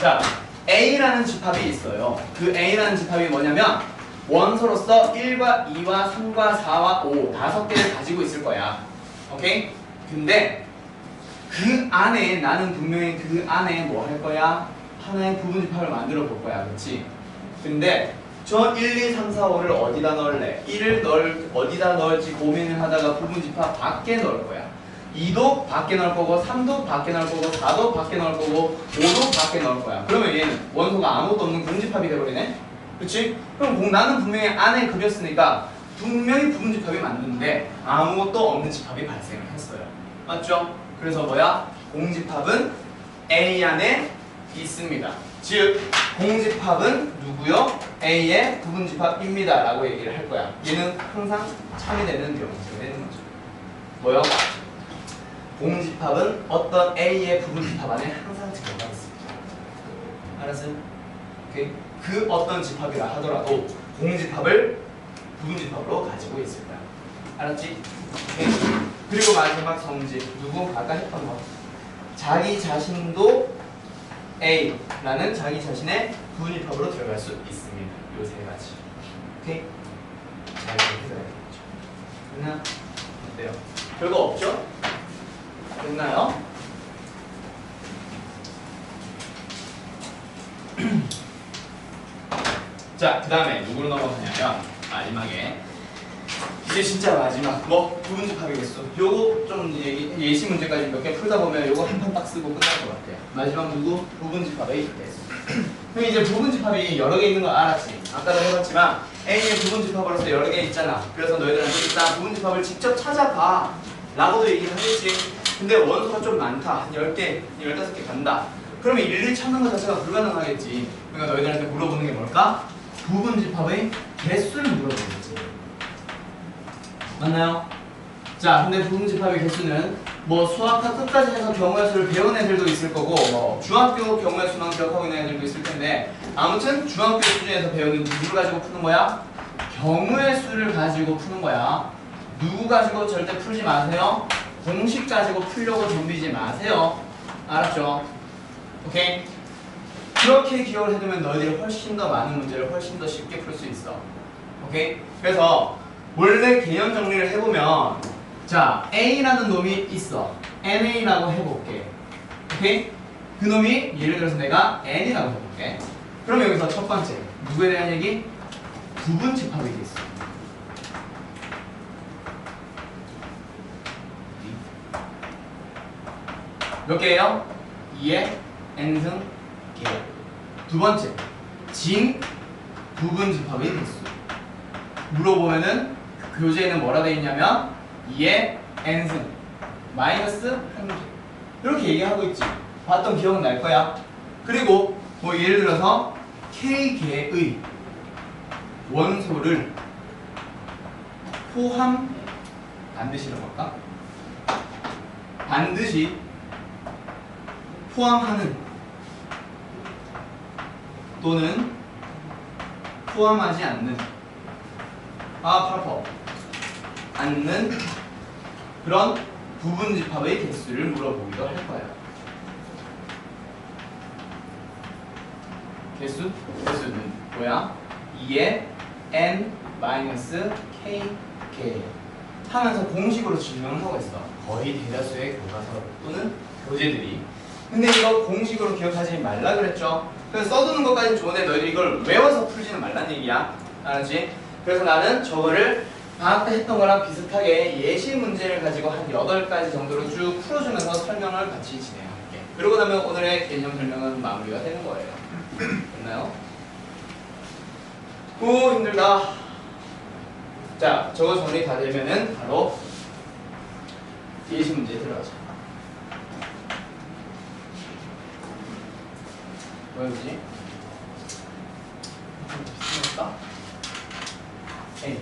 자, A라는 집합이 있어요. 그 A라는 집합이 뭐냐면 원소로서 1과 2와 3과 4와 5 5개를 가지고 있을 거야. 오케이? 근데 그 안에 나는 분명히 그 안에 뭐 할 거야? 하나의 부분 집합을 만들어 볼 거야. 그렇지? 근데 저 1, 2, 3, 4, 5를 어디다 넣을래? 1을 어디다 넣을지 고민을 하다가 부분 집합 밖에 넣을 거야. 2도 밖에 넣을 거고 3도 밖에 넣을 거고 4도 밖에 넣을 거고 5도 밖에 넣을 거야. 그러면 얘는 원소가 아무것도 없는 공집합이 돼버리네? 그치? 그럼 나는 분명히 안에 그렸으니까 분명히 부분 집합이 맞는데 아무것도 없는 집합이 발생을 했어요. 맞죠? 그래서 뭐야? 공집합은 A 안에 있습니다. 즉 공집합은 누구요? A의 부분 집합입니다 라고 얘기를 할 거야. 얘는 항상 참이 되는 명제가 되는 거죠. 뭐요? 공집합은 어떤 A의 부분 집합 안에 항상 들어가 있습니다. 알았어요? 오케이? 그 어떤 집합이라 하더라도 공집합을 부분 집합으로 가지고 있을 거야. 알았지? 오케이? 그리고 마지막 성질 누구? 아까 했던 거 자기 자신도 A라는 자기 자신의 부분 집합으로 들어갈 수 있습니다. 요 세 가지. 오케이? 잘 해석해야겠죠. 됐나? 어때요? 별거 없죠? 됐나요? 자, 그 다음에 누구로 넘어가냐면 마지막에 이제 진짜 마지막 뭐 부분집합의 개수 요거 좀 예시 문제까지 몇 개 풀다 보면 요거 한 판 딱 쓰고 끝날 것 같아요. 마지막 누구? 부분집합의 개수. 그럼 이제 부분집합이 여러 개 있는 거 알았지? 아까도 해봤지만 A의 부분집합으로서 여러 개 있잖아. 그래서 너희들한테 일단 부분집합을 직접 찾아봐 라고도 얘기를 하겠지. 근데 원소가 좀 많다. 한 10개, 15개 간다. 그러면 일일이 찾는 것 자체가 불가능하겠지. 그러니까 너희들한테 물어보는 게 뭘까? 부분집합의 개수를 물어보겠지. 맞나요? 자, 근데 부분집합의 개수는 뭐 수학과 끝까지 해서 경우의 수를 배운 애들도 있을 거고 뭐 중학교 경우의 수만 기억하고 있는 애들도 있을 텐데 아무튼 중학교 수준에서 배우는 누구를 가지고 푸는 거야? 경우의 수를 가지고 푸는 거야. 누구 가지고 절대 풀지 마세요. 공식 가지고 풀려고 덤비지 마세요. 알았죠? 오케이? 그렇게 기억을 해두면 너희들이 훨씬 더 많은 문제를 훨씬 더 쉽게 풀 수 있어. 오케이? 그래서 원래 개념 정리를 해보면 자, A라는 놈이 있어. NA라고 해볼게. 오케이? 그 놈이 예를 들어서 내가 N이라고 해볼게. 그럼 여기서 첫 번째 누구에 대한 얘기? 부분집합이 있어. 몇 개예요? 2의 n승 개. 두 번째, 진 부분집합의 개수. 물어보면은 교재에는 뭐라 돼 있냐면 2의 n승 마이너스 1개. 이렇게 얘기하고 있지. 봤던 기억은 날 거야. 그리고 뭐 예를 들어서 k개의 원소를 포함 반드시라고 할까? 반드시 포함하는 또는 포함하지 않는 않는 그런 부분집합의 개수를 물어보기도 할 거야. 개수는 뭐야? 2의 n-k 하면서 공식으로 증명을 하고 있어. 거의 대다수의 교과서 또는 교재들이. 근데 이거 공식으로 기억하지 말라 그랬죠? 그래서 써두는 것까지는 좋은데 너희들이 이걸 외워서 풀지는 말란 얘기야. 알았지? 그래서 나는 저거를 방학 때 했던 거랑 비슷하게 예시 문제를 가지고 한 8가지 정도로 쭉 풀어주면서 설명을 같이 진행할게. 그러고 나면 오늘의 개념 설명은 마무리가 되는 거예요. 됐나요? 오, 힘들다. 자, 저거 정리 다 되면은 바로 예시 문제 들어가자. 뭐였지? 비슷할까? A.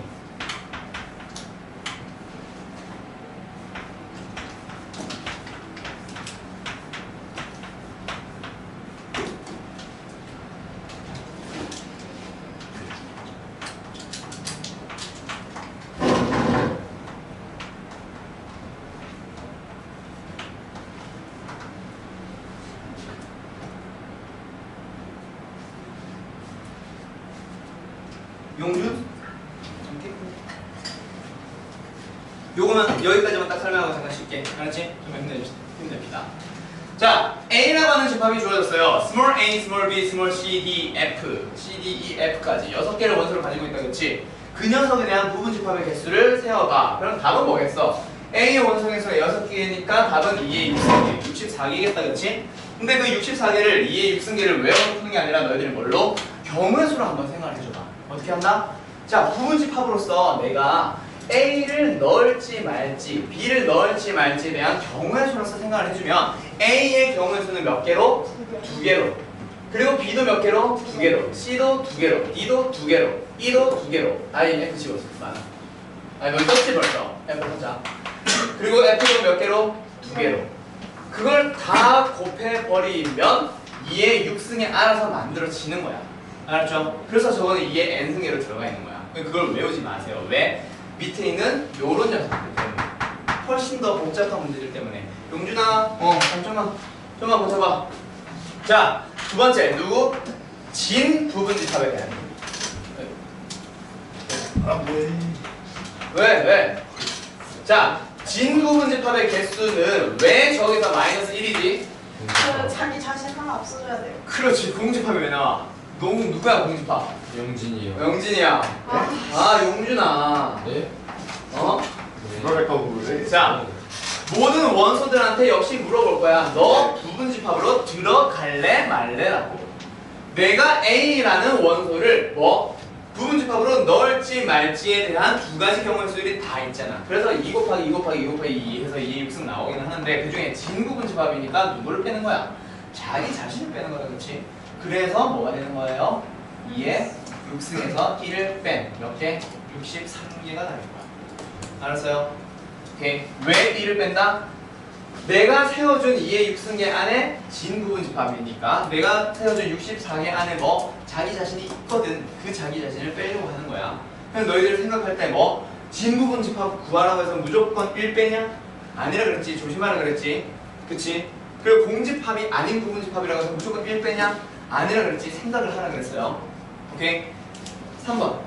용준? 요거만 여기까지만 딱 설명하고 잠깐 쉴게. 알았지? 좀 힘냅시다. 자, A라고 하는 집합이 주어졌어요. small a, small b, small c, d, f, c, d, e, f까지 6개를 원소를 가지고 있다, 그렇지? 그 녀석에 대한 부분 집합의 개수를 세어봐. 그럼 답은 뭐겠어? A의 원소 개수가 6개니까 답은 2의 6승계, 64개겠다, 그렇지? 근데 그 64개를 2의 6승계를 외워서 푸는 게 아니라 너희들이 뭘로? 경우의 수로 한번 생각을 해줘봐. 어떻게 한다? 자, 부분집합으로서 내가 A를 넣을지 말지, B를 넣을지 말지에 대한 경우의 수로서 생각을 해주면 A의 경우의 수는 몇 개로? 2개로. 그리고 B도 몇 개로? 2개로. C도 2개로. D도 2개로. E도 2개로. F 집었어. 많아. 넌 썼지 벌써. F 하자. 그리고 F도 몇 개로? 2개로. 그걸 다 곱해버리면 2의 6승에 알아서 만들어지는 거야. 알았죠? 그래서 저거는 2의 n승계로 들어가 있는 거야. 그걸 외우지 마세요. 왜? 밑에 있는 요런 녀석들 때문에. 훨씬 더 복잡한 문제들 때문에. 용준아, 좀만 버텨봐. 자, 두 번째, 누구? 진 부분집합에 대한. 왜? 자, 진부분집합의 개수는 왜 저기서 마이너스 1이지? 그 자기 자신 하나 없어져야 돼요. 그렇지. 공집합이 왜 나와? 누구야 공집합? 영진이요. 영진이야. 아 용준아. 네? 어? 그럴까 보네. 자, 모든 원소들한테 역시 물어볼 거야. 너 부분집합으로 들어갈래 말래라고. 내가 A라는 원소를 뭐 부분집합으로 넣을지 말지에 대한 두 가지 경우의 수들이 다 있잖아. 그래서 2 곱하기 2 곱하기 2 곱하기 2 해서 2의 6승 나오기는 하는데 그 중에 진부분집합이니까 누구를 빼는 거야? 자기 자신을 빼는 거야, 그렇지? 그래서 뭐가 되는 거예요? 2의 6승에서 1을 뺀 몇 개? 63개가 되는 거야. 알았어요? 오케이. 왜 1을 뺀다? 내가 세워준 2의 6승계 안에 진부분집합이니까 내가 세워준 64개 안에 뭐 자기 자신이 있거든. 그 자기 자신을 빼려고 하는 거야. 그래서 너희들 생각할 때 뭐 진부분집합 구하라고 해서 무조건 1 빼냐? 아니라 그랬지. 조심하라 그랬지. 그치? 그리고 공집합이 아닌 부분집합이라고 해서 무조건 1 빼냐? 아니라 그랬지. 생각을 하라 그랬어요. 오케이? 3번.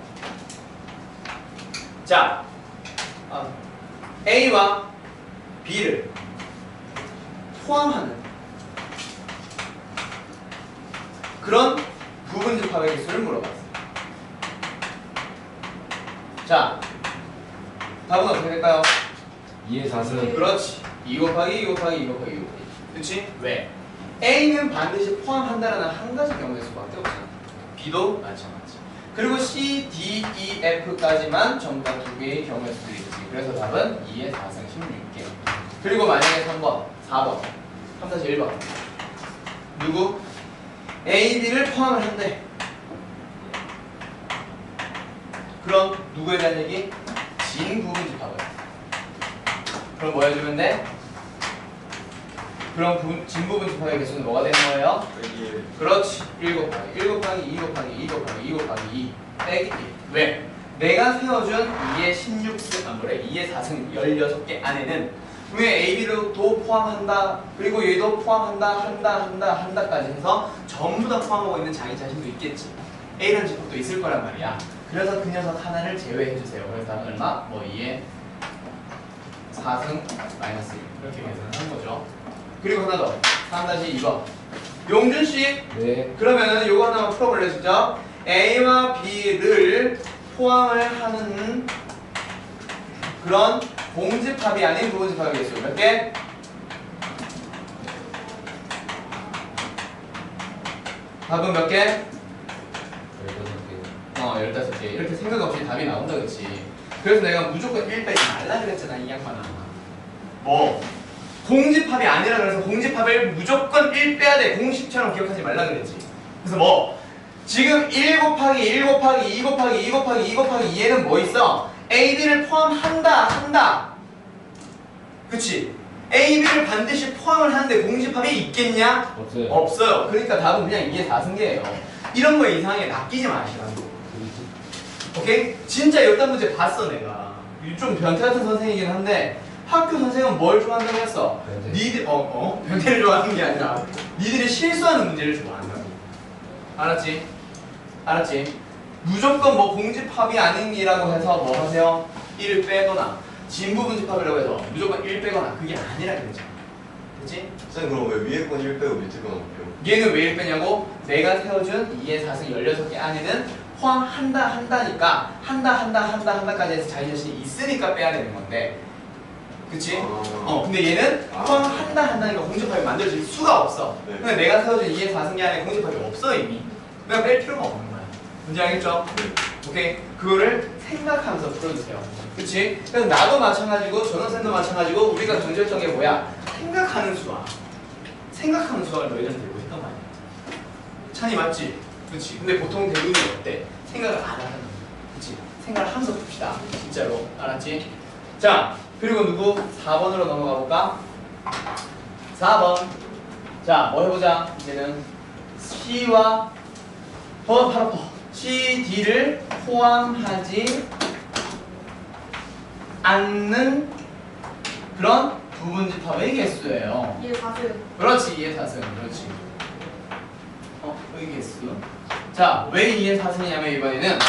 자, A와 B를 포함하는 그런 부분집합의 개수를 물어봤어요. 자, 답은 어떻게 될까요? 2의 4승. 그렇지. 2 곱하기 2 곱하기 2 곱하기 2 곱하기. 그렇지? 왜? A는 반드시 포함한다는 한 가지 경우의 수밖에 없잖아. B도 마찬가지. 그리고 C, D, E, F까지만 전부 다 두 개의 경우의 수들이 있지. 그래서 답은 2의 4승 16개. 그리고 만약에 3번, 4번, 3-1번 누구? A, B를 포함을 한대. 그럼 누구에 대한 얘기? 진부분집합을. 그럼 뭐 해주면 돼? 그럼 진부분집합의 개수는 뭐가 되는 거예요? 그렇지. 1 곱하기 1 곱하기 2 곱하기 2 곱하기 2 곱하기 2 빼기 1. 왜? 내가 세워준 2의 16승, 2의 4승 16개 안에는 분명히 A, B도 포함한다. 그리고 얘도 한다까지 해서 전부 다 포함하고 있는 자기 자신도 있겠지. A라는 집합도 있을 거란 말이야. 그래서 그 녀석 하나를 제외해 주세요. 그래서 답은 얼마? 뭐 2의 4승 마이너스 1 이렇게 계산하는 거죠. 그리고 하나 더 3-2번 용준씨. 네. 그러면은 요거 하나만 풀어볼래 진짜? A와 B를 포함을 하는 그런 공집합이 아닌 부분집합의 개수 몇 개? 답은 몇 개? 15개. 15개. 이렇게 생각 없이 답이 나온다 그렇지. 그래서 내가 무조건 1 빼지 말라 그랬잖아 이 양반아. 뭐? 공집합이 아니라 그래서 공집합을 무조건 1 빼야 돼. 공식처럼 기억하지 말라 그랬지. 그래서 뭐? 지금 1 곱하기 1 곱하기 2 곱하기 2 곱하기 2 곱하기 2에는 뭐 있어? A, B를 포함한다. 그치? A, B를 반드시 포함을 하는데 공집합이 있겠냐? 없어요. 없어요. 그러니까 답은 그냥 이게 4승계예요. 이런 거 이상하게 낚이지 마시라고. 오케이? 진짜 이딴 문제 봤어 내가. 좀 변태 같은 선생이긴 한데 학교 선생은 뭘 좋아한다고 했어? 변태. 니들 변태를 좋아하는 게 아니라 니들이 실수하는 문제를 좋아한다고. 알았지? 알았지? 무조건 뭐 공집합이 아닌이라고 해서 뭐 하세요? 1을 빼거나 진부분집합이라고 해서 무조건 1 빼거나 그게 아니라 그랬죠. 그치? 쌤 그럼 왜 위에 건 1 빼고 밑에 건 없게요? 얘는 왜 1 빼냐고? 내가 세워준 2의 4승 16개 안에는 포함한다니까 한다까지 해서 자기 자신이 있으니까 빼야 되는 건데 그치? 근데 얘는 포함한다니까 공집합이 만들어질 수가 없어. 네. 근데 내가 세워준 2의 4승계 안에 공집합이 없어 이미. 그냥 뺄 필요가 없는 거야. 문제 알겠죠? 네. 오케이? 그거를 생각하면서 풀어주세요. 그치? 그래서 나도 마찬가지고 전원쌤도 마찬가지고 우리가 존재했던 게 뭐야? 생각하는 수학. 생각하는 수학을 너희들은 들고 있단 말이야. 찬이 맞지? 그치? 근데 보통 대부분이 어때? 생각을 안 하는 거야. 그치? 생각을 하면서 풉시다. 진짜로. 알았지? 자, 그리고 누구? 4번으로 넘어가 볼까? 4번. 자, 뭐 해보자. 이제는 C와 바로 C, D를 포함하지 않는 그런 부분집합의 개수예요. 2의 4승. 그렇지, 2의 4승. 그렇지. 의 개수. 자, 왜 2의 4승이냐면 이번에는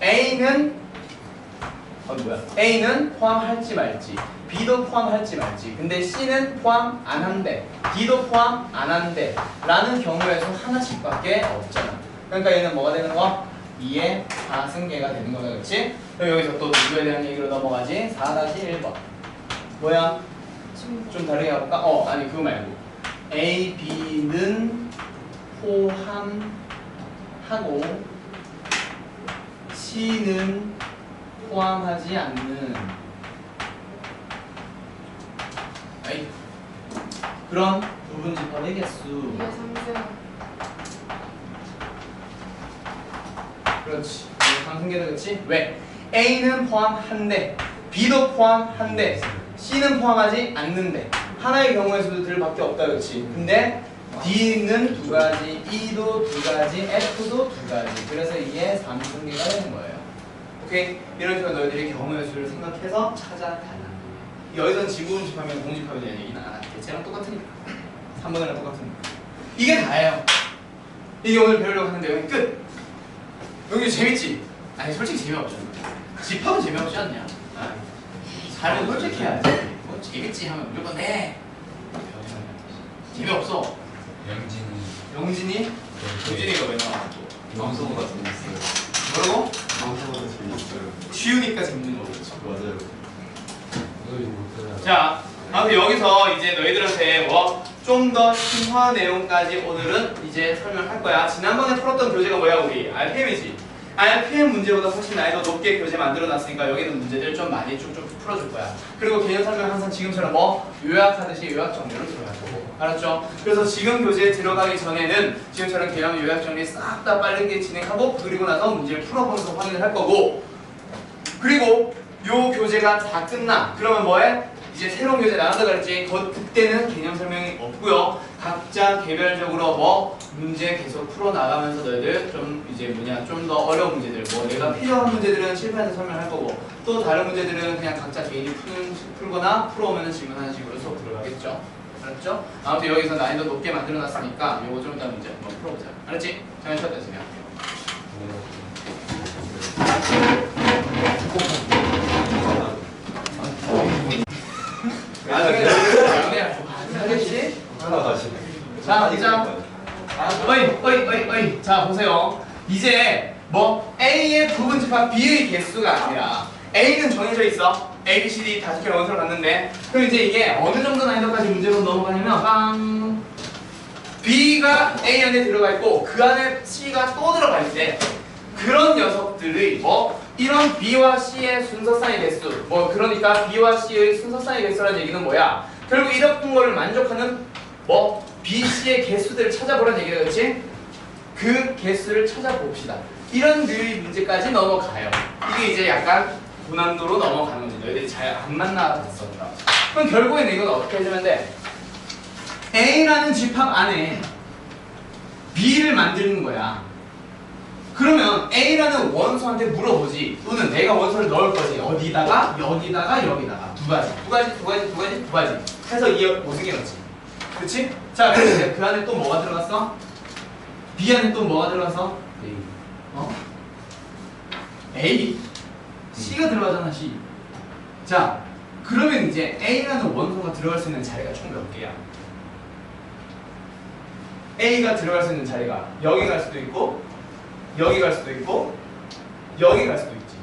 A는 A는 포함할지 말지, B도 포함할지 말지. 근데 C는 포함 안 한대. D도 포함 안 한대. 라는 경우에서 하나씩밖에 없잖아. 그러니까 얘는 뭐가 되는 거? 2의 4승계가 되는 거야. 그렇지? 그럼 여기서 또 누구에 대한 얘기로 넘어가지? 4-1번. 뭐야? 좀 다르게 해볼까? 아니 그거 말고 A, B는 포함하고 C는 포함하지 않는 아이 그런 부분집합의 개수. 2의 3승. 그렇지. 상승계도 그렇지? 왜? A는 포함한대, B도 포함한대, C는 포함하지 않는데 하나의 경우에서도 들밖에 없다, 그렇지? 근데 D는 두 가지, E도 두 가지, F도 두 가지. 그래서 이게 3승계가 되는 거예요. 오케이? 이런 식으로 너희들이 경우의 수를 생각해서 찾아달라는 거예요. 여기선 지구분집하면 공집합에 대한 얘기는 안 할게. 쟤랑 똑같으니까. 3번이랑 똑같으니까. 이게 다예요. 이게 오늘 배우려고 하는 내용이 끝. 여기 재밌지? 아니 솔직히 재미없죠. 집합은 재미없지 않냐? 잘은 솔직히 해야지. 뭐 재밌지 하면 무조건 네. 재미없어. 영진이? 영진이가 왜 나와? 방송보다 재밌어요. 뭐라고? 방송보다 재밌어요. 쉬우니까 재밌는 거겠죠. 맞아요. 자, 아무튼 여기서 이제 너희들한테 뭐 좀 더 심화 내용까지 오늘은 이제 설명할 거야. 지난번에 풀었던 교재가 뭐야 우리? RPM이지. RPM 문제보다 훨씬 난이도 높게 교재 만들어놨으니까 여기는 문제들 좀 많이 쭉쭉 풀어줄 거야. 그리고 개념 설명 항상 지금처럼 뭐 요약하듯이 요약 정리로 들어갈 거고. 알았죠? 그래서 지금 교재에 들어가기 전에는 지금처럼 개념 요약 정리 싹 다 빠르게 진행하고 그리고 나서 문제를 풀어보면서 확인을 할 거고. 그리고 요 교재가 다 끝나. 그러면 뭐해? 이제 새로운 교재 나간다 그랬지. 그때는 개념 설명이 없고요. 각자 개별적으로 뭐 문제 계속 풀어 나가면서 너희들 좀 이제 뭐냐 좀 더 어려운 문제들 뭐 내가 필요한 문제들은 실패해서 설명할 거고 또 다른 문제들은 그냥 각자 개인이 풀거나 풀어오면 질문하는 식으로 수업 들어가겠죠. 알았죠? 아무튼 여기서 난이도 높게 만들어 놨으니까 요거 좀 이따 문제 한번 풀어보자. 알았지? 잠깐 쉬었다 있으면 알겠지? 하나 다시. 자, 보자. 어이. 자, 보세요. 이제 뭐 A의 부분집합 B의 개수가 아니라 A는 정해져 있어. A, B, C, D 5개의 원소를 갖는데 그럼 이제 이게 어느 정도 난이도까지 문제로 넘어가냐면 빵 B가 A 안에 들어가 있고 그 안에 C가 또 들어가 있대. 그런 녀석들의 뭐 이런 B와 C의 순서쌍의 개수 뭐 그러니까 B와 C의 순서쌍의 개수라는 얘기는 뭐야? 결국 이런 거를 만족하는 뭐 B, C의 개수들을 찾아보라는 얘기가 그렇지? 그 개수를 찾아봅시다. 이런 류의 문제까지 넘어가요. 이게 이제 약간 고난도로 넘어가는 거지. 너희들이 잘 안 만나봤어. 그럼 결국에는 이건 어떻게 해주면 돼? A라는 집합 안에 B를 만드는 거야. 그러면 A라는 원소한테 물어보지. 또는 내가 원소를 넣을 거지. 어디다가? 여기다가 여기다가. 두 가지. 해서 이 모승에 넣지. 그렇지? 자, 그래서 이제 그 안에 또 뭐가 들어갔어? B 안에 또 뭐가 들어갔어? A. C가 들어가잖아, C. 자, 그러면 이제 A라는 원소가 들어갈 수 있는 자리가 총 몇 개야? A가 들어갈 수 있는 자리가 여기 갈 수도 있고 여기 갈 수도 있고 여기 갈 수도 있지.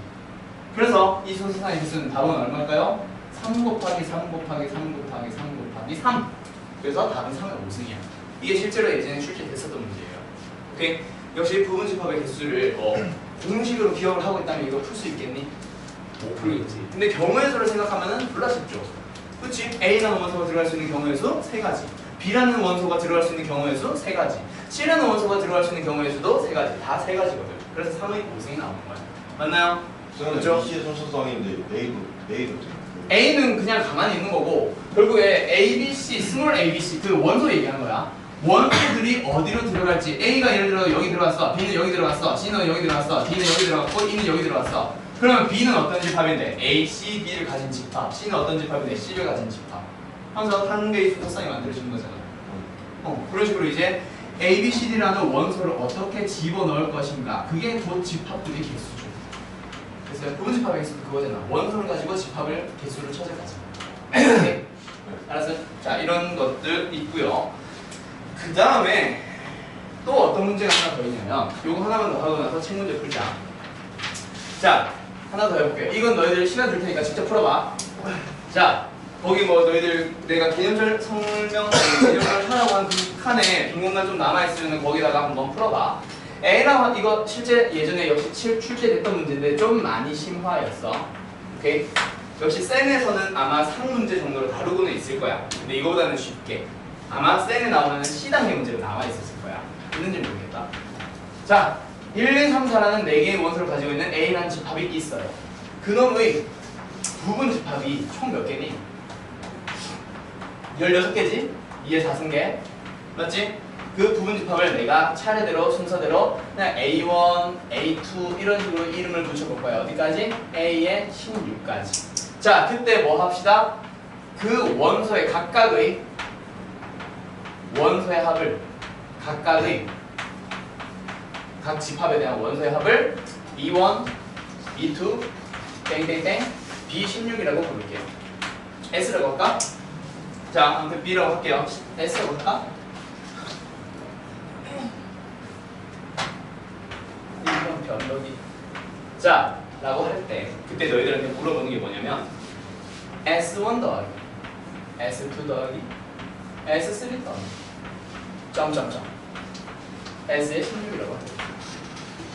그래서 이 순서상의 개수는 답은 얼마일까요? 3 곱하기 3 곱하기 3 곱하기 3 곱하기 3. 그래서 답은 3의 5승이야. 이게 실제로 예전에 출제됐었던 문제예요. 오케이? 역시 부분집합의 개수를 공식으로 기억을 하고 있다면 이거 풀 수 있겠니? 못 풀겠지. 근데 경우의 수를 생각하면은 몰라 쉽죠. 그렇지? A라는 원소가 들어갈 수 있는 경우의 수 3가지. B라는 원소가 들어갈 수 있는 경우의 수 3가지. C라는 원소가 들어갈 수 있는 경우의 수도 3가지. 다 3가지거든. 그래서 3의 5승이 나오는 거야. 맞나요? 그렇죠? B의 순서상인데 A도 A는 그냥 가만히 있는 거고 결국에 A, B, C, 스몰 A, B, C 그 원소 얘기하는 거야. 원소들이 어디로 들어갈지 A가 예를 들어 여기 들어갔어. B는 여기 들어갔어. C는 여기 들어갔어. D는 여기 들어갔고 E는 여기 들어갔어. 그러면 B는 어떤 집합인데? A, C, B를 가진 집합. C는 어떤 집합인데? C를 가진 집합. 항상 한 개의 순서쌍이 만들어지는 거잖아. 그런 식으로 이제 A, B, C, D라는 원소를 어떻게 집어넣을 것인가. 그게 곧 집합들의 개수죠. 그래서 부분집합의 개수도 그거잖아. 원소를 가지고 집합을 개수를 찾아가자. 오케이? 알았어? 자, 이런 것들 있고요. 그 다음에 또 어떤 문제가 하나 더 있냐면 요거 하나만 더 하고 나서 책 문제 풀자. 자, 하나 더 해볼게. 이건 너희들 시간 줄 테니까 직접 풀어봐. 자, 거기 뭐 너희들 내가 개념설 개념설 하라고 한 그 칸에 빈 공간 좀 남아있으면 거기다가 한번 풀어봐. A랑 이거 실제 예전에 역시 출제됐던 문제인데 좀 많이 심화였어. 오케이? 역시 쌤에서는 아마 상문제 정도로 다루고는 있을 거야. 근데 이거보다는 쉽게. 아마 쌤에 나오면 C단계 문제로 나와 있었을 거야. 있는지 모르겠다. 자, 1, 2, 3, 4라는 4개의 원소를 가지고 있는 A라는 집합이 있어요. 그놈의 부분 집합이 총 몇 개니? 16개지? 2의 4승계. 맞지? 그 부분 집합을 내가 차례대로 순서대로 그냥 A1, A2 이런 식으로 이름을 붙여볼 거야. 어디까지? A의 16까지. 자, 그때 뭐 합시다? 그 원소의 각각의 원소의 합을 각각의 각 집합에 대한 원소의 합을 B1, B2, 땡땡땡, B16이라고 부를게요. S라고 할까? 자, 아무튼 B라고 할게요. S라고 할까? 이건 변덕이. 자, 라고 할 때 그때 너희들한테 물어보는 게 뭐냐면 S1 더하기 S2 더하기 S3 더하기 점점점 S의 16이라고 하죠.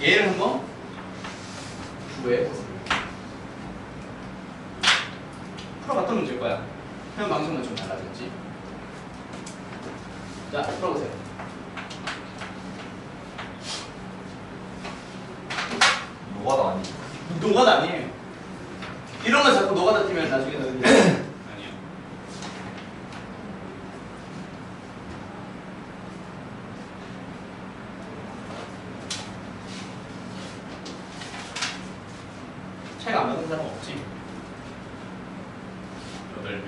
얘를 한번 구해보세요. 풀어봤던 문제일 거야. 현 방식만 좀 달라졌지. 자, 풀어보세요. 노가다 아니. 노가다 아니에요. 이러면 자꾸 노가다 뛰면 나중에 너희들 아니에요. 차이가 안 맞는 사람 없지? 8명.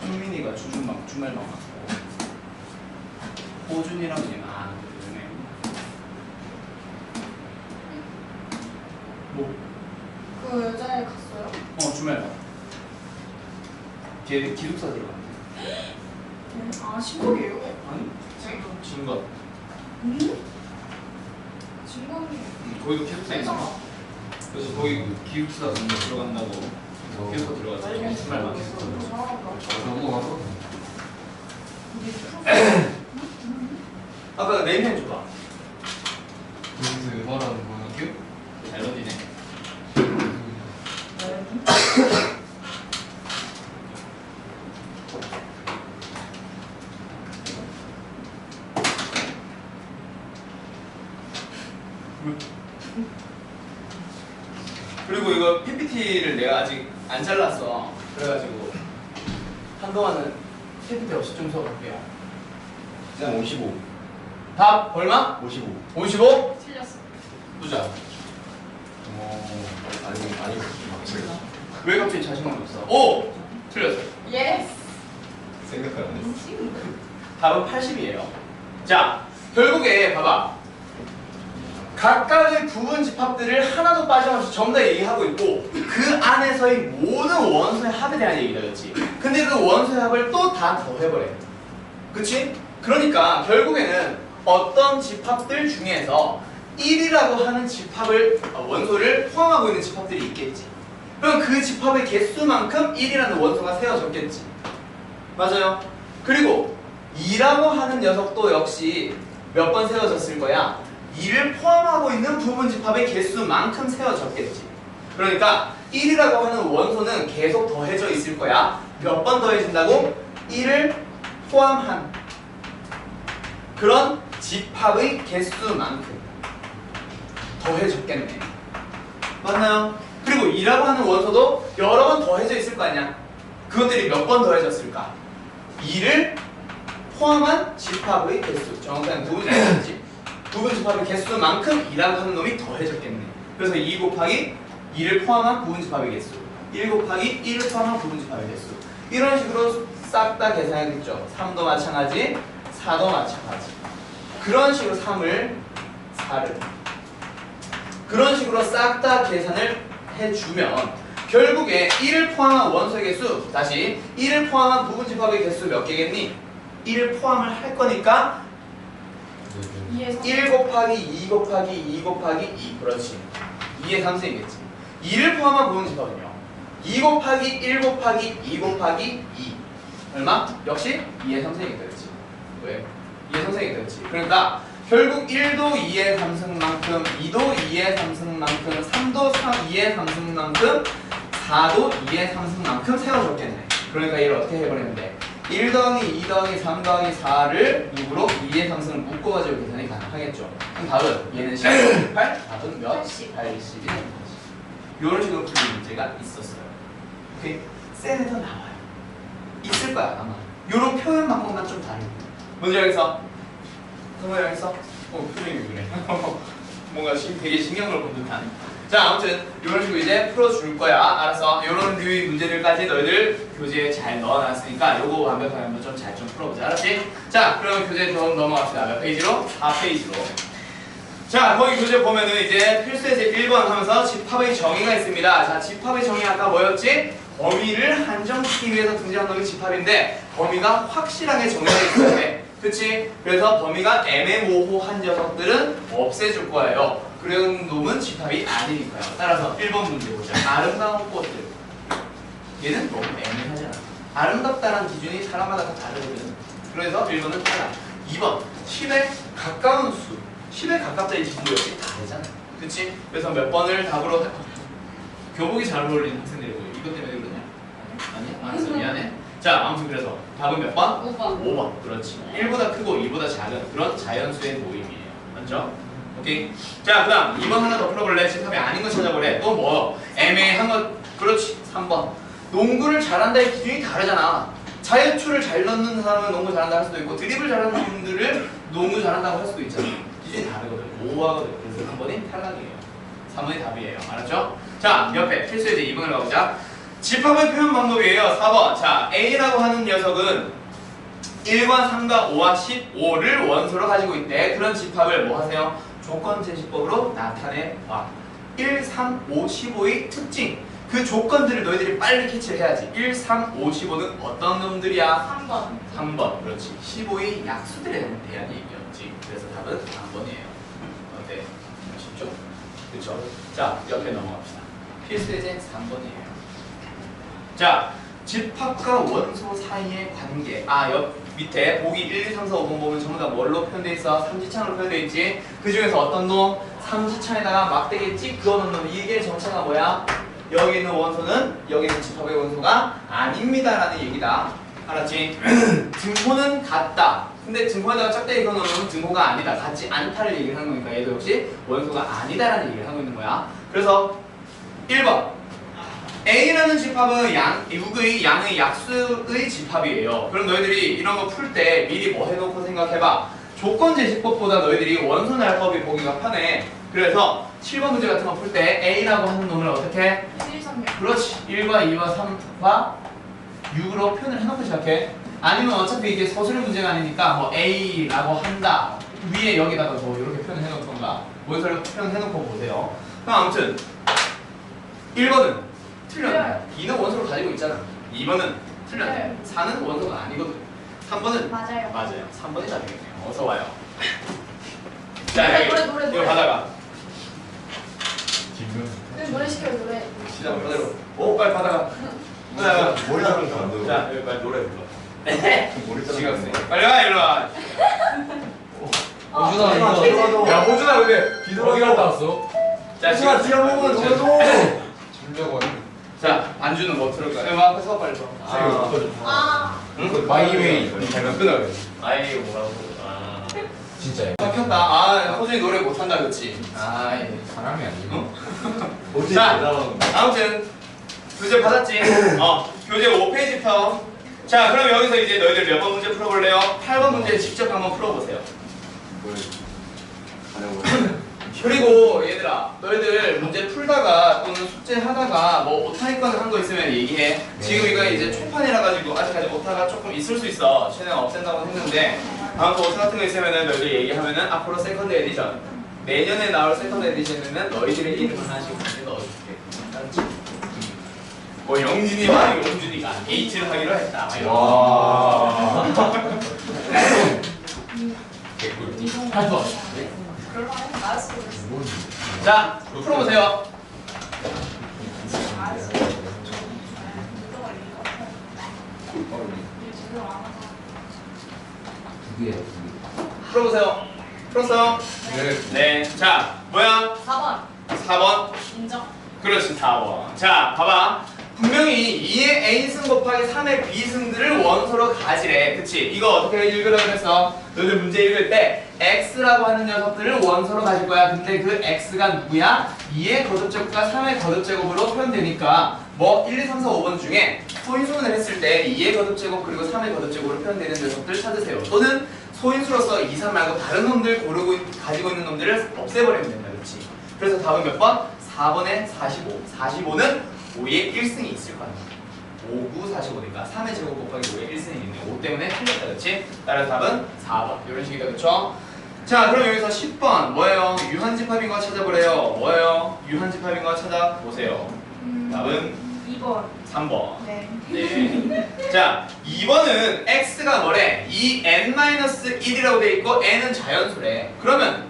성민이가 주말만 왔고 호준이랑 얘는 그러네. 뭐? 그 여자애 갔어요? 주말만. 걔 기숙사 들어갔는데. 아, 신곡이에요? 아니? 진것. 진곡이. 거기도 기숙사 있잖아. 그래서 거기 그 기숙사 들어간다고 기숙사 들어갔어요. 주말만. 넘어가서 아까 네임펜 줘봐. 무슨 말하는 거야? 잘 던지네. 그리고 이거 PPT를 내가 아직 안 잘랐어. 그래가지고 한동안은 PPT 없이 좀 써볼게요. 그냥 55. 답 얼마? 55. 55? 틀렸어. 보자. 아니 갑자기 왜 갑자기 자신감이 없어? 오! 틀렸어. 예스. 생각을 안 했어. 답은 80이에요. 자, 결국에 봐봐. 각각의 부분 집합들을 하나도 빠짐없이 전부 다 얘기하고 있고 그 안에서의 모든 원소의 합에 대한 얘기다, 그렇지? 근데 그 원소의 합을 또 다 더해버려. 그치? 그러니까 결국에는 어떤 집합들 중에서 1이라고 하는 집합을 원소를 포함하고 있는 집합들이 있겠지. 그럼 그 집합의 개수만큼 1이라는 원소가 세워졌겠지. 맞아요. 그리고 2라고 하는 녀석도 역시 몇 번 세워졌을 거야? 2를 포함하고 있는 부분 집합의 개수만큼 세워졌겠지. 그러니까 1이라고 하는 원소는 계속 더해져 있을 거야. 몇 번 더해진다고? 1을 포함한 그런 집합의 개수만큼 더해졌겠네. 맞나요? 그리고 2라고 하는 원소도 여러 번 더해져 있을 거 아니야. 그것들이 몇 번 더해졌을까? 2를 포함한 집합의 개수. 정확하게 부분 집합이지. 부분 집합의 개수만큼 2라고 하는 놈이 더해졌겠네. 그래서 2 곱하기 2를 포함한 부분 집합의 개수, 1 곱하기 1을 포함한 부분 집합의 개수. 이런 식으로 싹 다 계산하겠죠. 3도 마찬가지, 4도 마찬가지. 그런 식으로 3을, 4를 그런 식으로 싹 다 계산을 해주면 결국에 1을 포함한 원소의 개수, 다시 1을 포함한 부분 집합의 개수 몇 개겠니? 1을 포함을 할 거니까 1 곱하기 2 곱하기 2 곱하기 2, 그렇지. 2의 3승이겠지. 2를 포함한 부분 집합은요 2 곱하기 1 곱하기 2 곱하기 2 얼마? 역시 2의 3승이 되겠지. 왜? 2의 3승이 되겠지. 그러니까 결국 1도 2의 3승만큼, 2도 2의 3승만큼, 3도 2의 3승만큼, 4도 2의 3승만큼 세워줬겠네. 그러니까 얘를 어떻게 해버리면 돼? 1 더하기 2 더하기 3 더하기 4를 6으로 2의 3승을 묶어가지고 계산이 가능하겠죠. 그럼 답은 얘는 18, 답은 몇? 80. 80이 되는 거지. 이런 식으로 풀린 문제가 있었어요. 오케이? 셀에도 나와요. 있을 거야 아마. 이런 표현 방법만 좀 다르고. 뭔지 알겠어? 정말 알겠어? 표정이 왜 그래? 뭔가 지금 되게 신경을 본 듯한. 자, 아무튼 이런 식으로 이제 풀어줄 거야. 알았어. 이런 류의 문제들까지 너희들 교재에 잘 넣어놨으니까 요거 완벽하게 한번 좀 잘 좀 풀어보자. 알았지? 자, 그러면 교재 좀 넘어갑시다. 몇 페이지로? 4페이지로. 자, 거기 교재 보면은 이제 필수에서 1번 하면서 집합의 정의가 있습니다. 자, 집합의 정의 아까 뭐였지? 범위를 한정시키기 위해서 등장한 놈이 집합인데 범위가 확실하게 정해져 있어야 돼. 그치? 그래서 범위가 애매모호한 녀석들은 없애줄 거예요. 그런 놈은 집합이 아니니까요. 따라서 1번 문제 보자. 아름다운 꽃들. 얘는 너무 애매하잖아. 아름답다는 기준이 사람마다 다 다르거든. 그래서 1번은 탈락. 2번 10에 가까운 수. 10에 가깝다의 기준도 역시 다르잖아. 그치? 그래서 몇 번을 답으로 교복이 잘 어울리는 학생들이고 이것 때문에 그러냐? 아니야? 알았어. 미안해. 자, 아무튼 그래서 답은 몇 번? 5번. 5번. 그렇지. 1보다 크고 2보다 작은 그런 자연수의 모임이에요. 맞죠? 오케이. 자, 그 다음 2번 하나 더 풀어볼래? 집합이 아닌 거 찾아보래. 또 뭐? 애매한 것. 그렇지. 3번. 농구를 잘한다의 기준이 다르잖아. 자유투를 잘 넣는 사람은 농구 잘한다 할 수도 있고 드리블 잘하는 분들을 농구 잘한다고 할 수도 있잖아. 기준이 다르거든. 모호하거든. 그래서 3번이 탈락이에요. 3번이 답이에요. 알았죠? 자, 옆에 필수에 이제 2번을 가보자. 집합의 표현 방법이에요. 4번. 자, A라고 하는 녀석은 1과 3과 5와 15를 원소로 가지고 있대. 그런 집합을 뭐 하세요? 조건 제시법으로 나타내 봐. 1, 3, 5, 15의 특징. 그 조건들을 너희들이 빨리 캐치를 해야지. 1, 3, 5, 15는 어떤 놈들이야? 3번. 3번. 그렇지. 15의 약수들에 대한 얘기였지. 그래서 답은 3번이에요. 어때? 쉽죠? 그렇죠? 자, 옆에 넘어갑시다. 필수예제 3번이에요. 자, 집합과 원소 사이의 관계. 옆 밑에 보기 1, 2, 3, 4, 5번 보면 전부 다 뭘로 표현되어 있어? 삼지창으로 표현되어 있지. 그 중에서 어떤 놈? 삼지창에다가 막대기에 그어놓은 놈. 이게 정체가 뭐야? 여기 있는 원소는 여기 있는 집합의 원소가 아닙니다라는 얘기다. 알았지? 등호는 같다. 근데 등호에다가 짝대기 그어놓으면 등호가 아니다. 같지 않다를 얘기를 하는 거니까 얘도 역시 원소가 아니다라는 얘기를 하고 있는 거야. 그래서 1번. A라는 집합은 육의 양의 약수의 집합이에요. 그럼 너희들이 이런 거 풀 때 미리 뭐 해놓고 생각해봐. 조건 제시법보다 너희들이 원소 날법이 보기가 편해. 그래서 7번 문제 같은 거 풀 때 A라고 하는 놈을 어떻게? 1, 3, 6. 그렇지. 1과 2와 3과 6으로 표현을 해놓고 시작해. 아니면 어차피 이게 서술 문제가 아니니까 뭐 A라고 한다. 위에 여기다가 뭐 이렇게 표현을 해놓던가 원소를 표현해놓고 보세요. 그럼 아무튼 1번은 틀렸네. 2는 원소를 가지고 있잖아. 2번은 틀렸네. 네. 4는 원소가 아니거든. 3번은 맞아요. 맞아요. 3번이 답이겠네요. 어서 와요. 자, 여기 노래. 이거 받아가. 네, 노래 시켜요, 노래. 시작 그대로. 오, 빨리 받아가. 자, 머리 자르는 거안 돼. 자, 여기 빨리 노래 불러. 머리 지금 자르는 거. 빨리 와, 일로 와. 호준아 이거 야, 호준아 근데 어디 갔다 왔어? 자, 호준아 뛰어보면 노래도. 주려고 자, 반주는 뭐 틀을 거야? 음악 해서 빨리 줘. 아, 응? 마이웨이 끊어. 아이 뭐라고? 아. 진짜요? 켰다. 호준이 노래 못한다 그렇지? 아이. 사람이 아니고 응? 어디 자, 나오는 거? 아무튼 교재 받았지? 교재 5페이지부터. 자, 그럼 여기서 이제 너희들 몇 번 문제 풀어볼래요? 8번 문제 직접 한번 풀어보세요. 뭘 가려고. 그리고 얘들아, 너희들 문제 풀다가 또는 숙제 하다가 뭐 오타일 거는 한 거 있으면 얘기해. 지금 이거 이제 초판이라 가지고 아직까지 오타가 조금 있을 수 있어. 최대한 없앤다고 했는데 아무튼 오타 같은 거 있으면은 너희들 얘기하면은 앞으로 세컨드 에디션 내년에 나올 세컨드 에디션에는 너희들의 이름 하나씩 문제 넣어줄게. 알았지? 뭐 영진이와 용준이가 데이트를 하기로 했다. 막 이런 거. 와. 개꿀. 8번. 그럴만해. 나였어. 그랬어. 자, 풀어보세요. 알았어. 두 개. 풀어보세요. 풀었어요? 네. 네. 자, 뭐야? 4번. 4번. 인정. 그렇지, 4번. 자, 봐봐. 분명히 2의 a승 곱하기 3의 b승들을 원소로 가지래. 그치? 이거 어떻게 읽으라고 그랬어? 너희들 문제 읽을 때 x라고 하는 녀석들을 원소로 가질 거야. 근데 그 x가 누구야? 2의 거듭제곱과 3의 거듭제곱으로 표현되니까 뭐 1, 2, 3, 4, 5번 중에 소인수분을 했을 때 2의 거듭제곱 그리고 3의 거듭제곱으로 표현되는 녀석들 찾으세요. 또는 소인수로서 2, 3 말고 다른 놈들 가지고 있는 놈들을 없애버리면 된다. 그렇지? 그래서 답은 몇 번? 4번에 45. 45는 5의 1승이 있을 거야. 5, 9, 45니까 3의 제곱 곱하기 5의 1승이 있네. 5 때문에 틀렸다. 그렇지? 따라서 답은 4번. 이런 식이다. 그렇죠? 자, 그럼 여기서 10번 뭐예요? 유한집합인 거 찾아보래요. 뭐예요? 유한집합인 거 찾아보세요. 답은 2번. 3번. 네. 네. 자, 2번은 x가 뭐래? 2n-1이라고 돼 있고 n은 자연수래. 그러면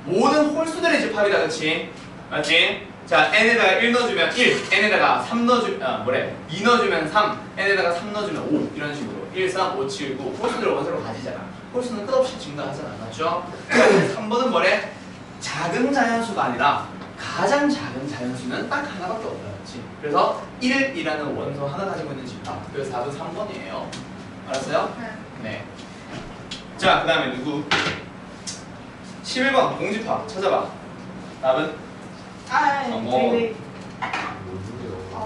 모든 홀수들의 집합이다. 그렇지? 맞지? 자, n에다가 1 넣어주면 1, n에다가 3 넣어주면 뭐래? 2 넣어주면 3, n에다가 3 넣어주면 5 이런 식으로 1, 3, 5, 7, 9 홀수들을 원소로 가지잖아. 홀수는 끝없이 증가하잖아. 맞죠? 그래서 3번은 뭐래? 작은 자연수가 아니라 가장 작은 자연수는 딱 하나밖에 없다. 그렇지? 그래서 1이라는 원소 하나 가지고 있는 집합. 그래서 답은 3번이에요. 알았어요? 네. 자, 그 다음에 누구? 11번 공집합 찾아봐. 답은? 아, 뭐. 네.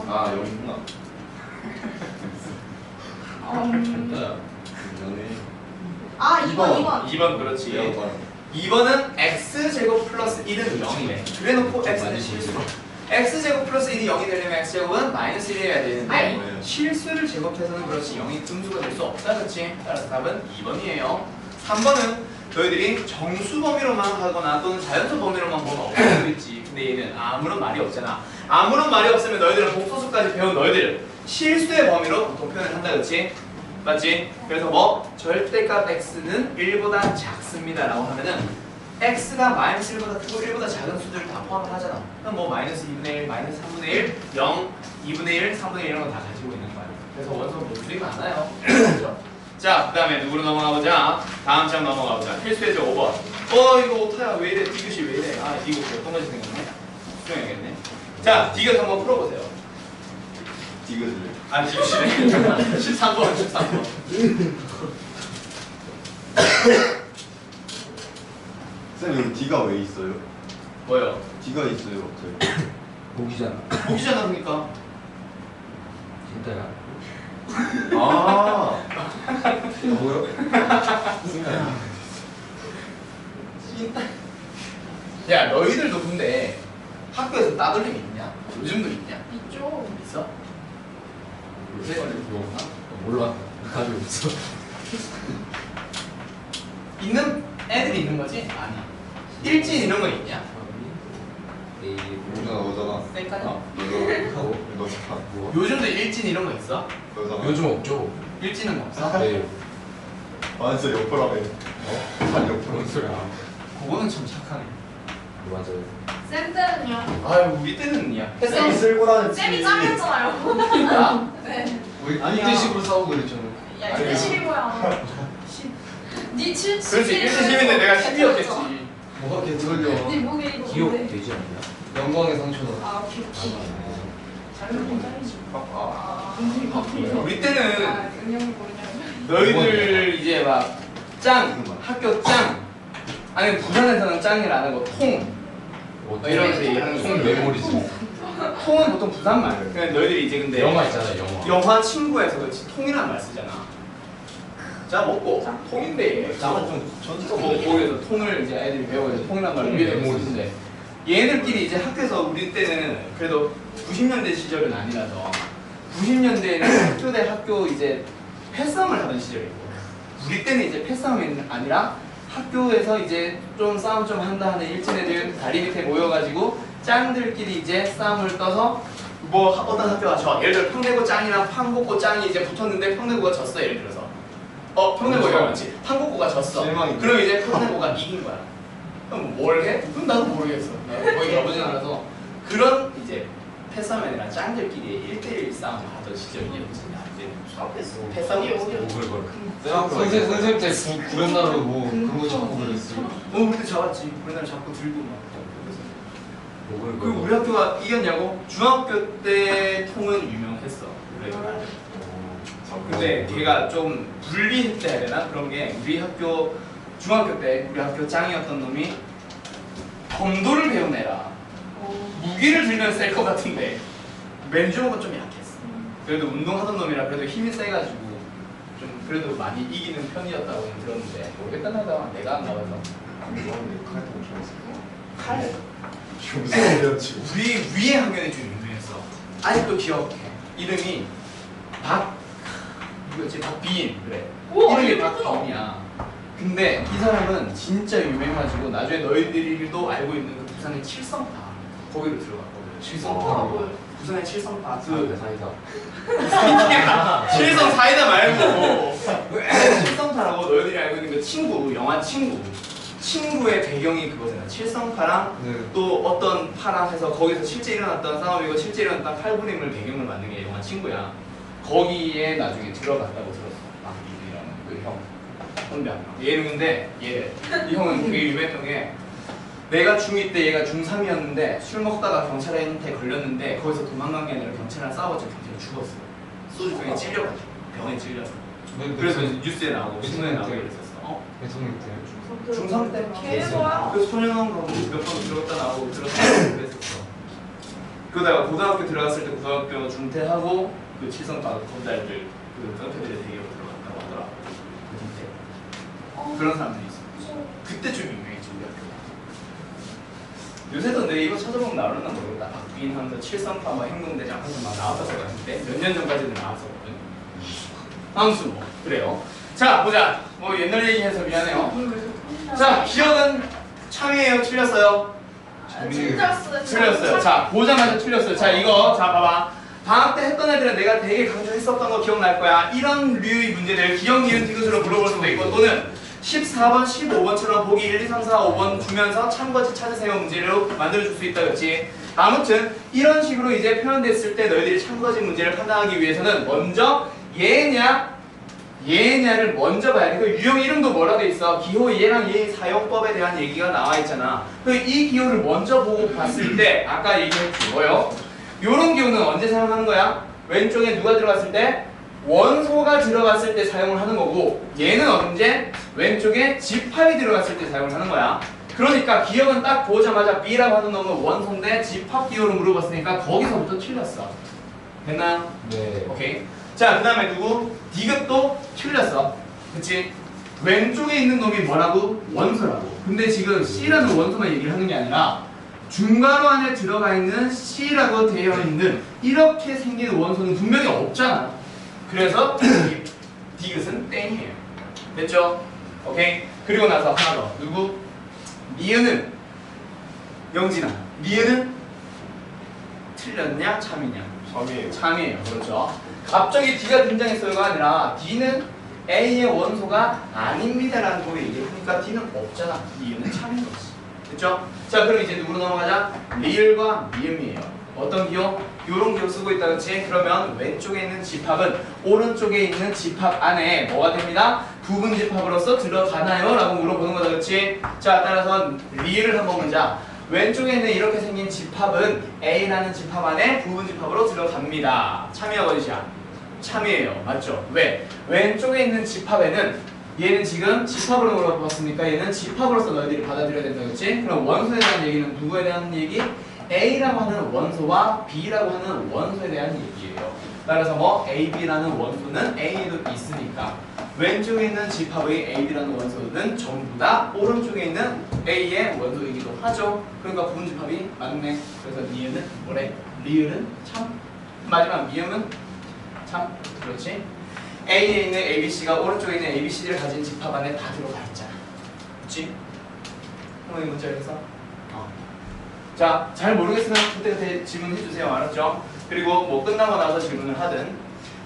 아 여기구나. 아, 2번. 2번 그렇지. 2번은 x제곱 플러스 1은 0이래. 그래놓고 x는 실수. x제곱 플러스 1이 0이 되려면 x제곱은 마이너스 1이 해야 되는데 아이. 실수를 제곱해서는 그렇지 0이 음수가 될 수 없다. 그렇지? 따라서 답은 2번이에요. 3번은 너희들이 정수 범위로만 하거나 또는 자연수 범위로만 보면 없을 수 있지. 근데 얘는 아무런 말이 없잖아. 아무런 말이 없으면 너희들은 복소수까지 배운 너희들 실수의 범위로 보통 표현을 한다. 그렇지? 맞지? 그래서 뭐 절대값 x는 1보다 작습니다 라고 하면은 x가 마이너스 1보다 크고 1보다 작은 수들을 다 포함을 하잖아. 그럼 뭐 마이너스 2분의 1, 마이너스 3분의 1, 0, 2분의 1, 3분의 1 이런 거 다 가지고 있는 거야. 그래서 원소 모듈이 많아요. 그렇죠? 자, 그 다음에 누구로 넘어가보자. 다음 장 넘어가보자. 필수예제 5번. 이거 오타야 왜 이래? 디귿이 왜 이래? 아, 디귿 어떤 것이 생겼네? 수정해야겠네. 자, 디귿 한번 풀어보세요. 디귿을. 아, 디귿이네. 13번, 13번. 쌤 여기 D가 왜 있어요? 뭐요? D가 있어요 갑자기. 복이잖아. 복이잖아, 그러니까. 진짜야. 아. 뭐요? 야, 너희들도 근데 학교에서 따돌림이 있냐? 요즘도 있냐? 있죠. 있어? 요새 몰라. 가지고 있어. 있는 애들이 있는 거지? 아니. 일진 이런 거 있냐? 너잖아. 쌩까지? 너잖아. 요즘도 일진 이런 거 있어? 너잖아. 요즘 없죠. 일진은 없어? 네. 완전 옆으로 하네. 반 옆으로. 뭔 소리야? 그거는 참 착하네. 맞아요. 쌤 때는요. 아유, 우리 때는 야. 쌤이 쓸고 다녔지. 쌤이 짱이었잖아요. 나? 네. 우리 아니야. 이때식으로 싸우고 그랬잖아. 야, 아니, 1대10이 뭐야. 니 7, 그렇지, 1대10인데 내가 10이었겠지. 뭐가 개털려. 니 목에 이거 기억 뭔데? 되지 않냐? 영광의 상처다. 아, 오케이. 잘못된 짱이지. 아, 은근히 바쁘죠. 우리 때는 은영이 모르냐면. 너희들 이제 막 짱, 학교 짱, 아니면 부산에서는 짱이라는 거 통, 뭐 이러면서 얘기하는 통 메모리지. 통은 보통 부산 말. 그냥 너희들이 이제 근데 영화 있잖아, 영화. 영화 친구에서 그렇지 통이라는 말 쓰잖아. 자 먹고 통인데 짱은 좀 전투 뭐 거기서 통을 이제 애들이 배워서 통이란 말을 위에 대고 쓰는데 얘네들끼리 이제 학교에서 우리 때는 그래도 90년대 시절은 아니라서 90년대에는 학교 대 학교 이제 패싸움을 하던 시절이고 우리 때는 이제 패싸움이 아니라 학교에서 이제 좀 싸움 좀 한다 하는 일진 애들 다리 밑에 모여가지고 짱들끼리 이제 싸움을 떠서 뭐 어떤 학교가 져. 예를 들어 평내고 짱이랑 판곡고 짱이 이제 붙었는데 평내고가 졌어. 예를 들어서 평내고가 이겼지. 판곡고가 졌어. 실망이다. 그럼 이제 평내고가 이긴 거야. 그럼 뭘 해? 그럼 나도 모르겠어. 거기 가보진 않아서 그런 이제 패싸움이나 짱들끼리 1대1 싸움 하던 시절이었지. 패싸움이 오글거려. 선생님 때 구련나루 뭐 그런 거 잡고 그랬어요. 우리도 잡았지. 우리나라 자꾸 들고 막. 그리고 오글거려. 우리 학교가 이겼냐고? 중학교 때 통은 유명했어. 그래서. 근데 걔가 좀 불리했다 해야 되나? 그런 게 우리 학교 중학교 때 우리 학교 짱이었던 놈이 검도를 배운 애라 무기를 들면 셀 것 같은데 맨주먹은 좀 약했어. 그래도 운동하던 놈이라 그래도 힘이 세가지고 좀 그래도 많이 이기는 편이었다고 들었는데 모르겠다 나다 내가 안 가봐서. 칼? 우리 위에 학년이 좀 유명했어. 아직도 기억해. 이름이 이거지 박비인 그래. 오, 이름이 이름이 박비인이야. 근데 이 사람은 진짜 유명해가지고 나중에 너희들도 알고 있는 그 부산의 칠성파 거기로 들어갔거든. 칠성파. 부산의 칠성파 그 사이다. 칠성 사이다 말고 칠성파라고 너희들이 알고 있는 그 친구 영화 친구의 배경이 그거잖아. 칠성파랑 네. 또 어떤 파랑 해서 거기서 실제 일어났던 싸움이고 실제 일어났던 칼부림을 배경을 만든 게 영화 친구야. 거기에 나중에 들어갔다고 들었어. 박비인이라는 그 형. 선배 한 명. 얘는 근데 이 형은 되게 유명했던 게 내가 중2 때 얘가 중3이었는데 술 먹다가 경찰한테 걸렸는데 거기서 도망간 게 아니라 경찰이랑 싸워서 경찰이 죽었어. 소주병에 찔려가지고 병에 찔려서. 그래서 이제 뉴스에 나오고 신문에 나오고 그랬었어. 대통령 때. 중3 때? 개소야. 그래서 소년원 가고 몇 번 들어갔다 나오고 그랬었어. 그러다가 고등학교 들어갔을 때 고등학교 중퇴하고 그 칠성파 검달들 그 깡패들의 대기로 들어갔다고 하더라. 그 중퇴. 그런 사람들이 있어. 그때 좀 유명했지 우리 학교. 요새도 내 이거 찾아보면 나올나 모르겠다. 박비인 하면서 칠성파 뭐 행동대장 하면서 막 나왔었을 것 같은데 몇 년 전까지는 나왔었거든. 아무튼 뭐 그래요. 자 보자. 뭐 옛날 얘기해서 미안해요. 자 기억은 참이에요. 틀렸어요. 틀렸어요. 자 보자마자 틀렸어요. 자 이거 자 봐봐. 방학 때 했던 애들은 내가 되게 강조했었던 거 기억날 거야. 이런 류의 문제들 기억, 니은, 디귿으로 물어볼 수도 있고 또는 14번, 15번처럼 보기 1, 2, 3, 4, 5번 주면서 참고지 찾으세요 문제로 만들어줄 수 있다 그렇지. 아무튼 이런 식으로 이제 표현됐을 때 너희들이 참고지 문제를 판단하기 위해서는 먼저 얘냐를 먼저 봐야 돼. 그 유형 이름도 뭐라 돼 있어? 기호 얘랑 얘의 사용법에 대한 얘기가 나와 있잖아. 이 기호를 먼저 보고 봤을 때 아까 얘기했지 뭐요? 요런 기호는 언제 사용하는 거야? 왼쪽에 누가 들어갔을 때? 원소가 들어갔을 때 사용을 하는 거고 얘는 언제? 왼쪽에 집합이 들어갔을 때 사용을 하는 거야. 그러니까 기억은 딱 보자마자 B라고 하는 놈은 원소인데 집합 기호로 물어봤으니까 거기서부터 틀렸어. 됐나요? 네. 오케이. 자, 그 다음에 누구? 디귿도 틀렸어. 그치? 왼쪽에 있는 놈이 뭐라고? 원소라고. 근데 지금 C라는 원소만 얘기를 하는 게 아니라 중괄호 안에 들어가 있는 C라고 되어 있는 이렇게 생긴 원소는 분명히 없잖아. 그래서 디귿은 땡이에요. 됐죠? 오케이? 그리고 나서 하나 더. 누구? 니은은 영진아. 니은은 틀렸냐? 참이냐? 참이에요. 참이에요. 그렇죠. 갑자기 D가 등장했어요가 아니라 D는 A의 원소가 아닙니다라는 거를 얘기하니까 D는 없잖아. 니은은 참인 거지. 됐죠? 자, 그럼 이제 누구로 넘어가자? 리을과 미음이에요. 어떤 기호? 요런 기호 쓰고 있다, 그렇지? 그러면 왼쪽에 있는 집합은 오른쪽에 있는 집합 안에 뭐가 됩니다? 부분 집합으로서 들어가나요? 라고 물어보는 거다, 그렇지? 자, 따라서 리을을 한번 보자. 왼쪽에 있는 이렇게 생긴 집합은 A라는 집합 안에 부분 집합으로 들어갑니다. 참이야, 거짓이야? 참이에요. 맞죠? 왜? 왼쪽에 있는 집합에는 얘는 지금 집합으로 물어봤으니까 얘는 집합으로서 너희들이 받아들여야 된다, 그렇지? 그럼 원소에 대한 얘기는 누구에 대한 얘기? A라고 하는 원소와 B라고 하는 원소에 대한 얘기예요. 따라서 뭐 A, B라는 원소는 A에도 있으니까 왼쪽에 있는 집합의 A, B라는 원소는 전부 다 오른쪽에 있는 A의 원소이기도 하죠. 그러니까 부분 집합이 맞네. 그래서 니은은 뭐래? 리을은 참. 마지막 미음은 참. 그렇지? A에 있는 ABC가 오른쪽에 있는 ABCD를 가진 집합 안에 다 들어가 있잖아. 그렇지? 형이 문제 알겠어? 자, 잘 모르겠으면 그때 질문해 주세요. 알았죠? 그리고 뭐 끝나고 나서 질문을 하든.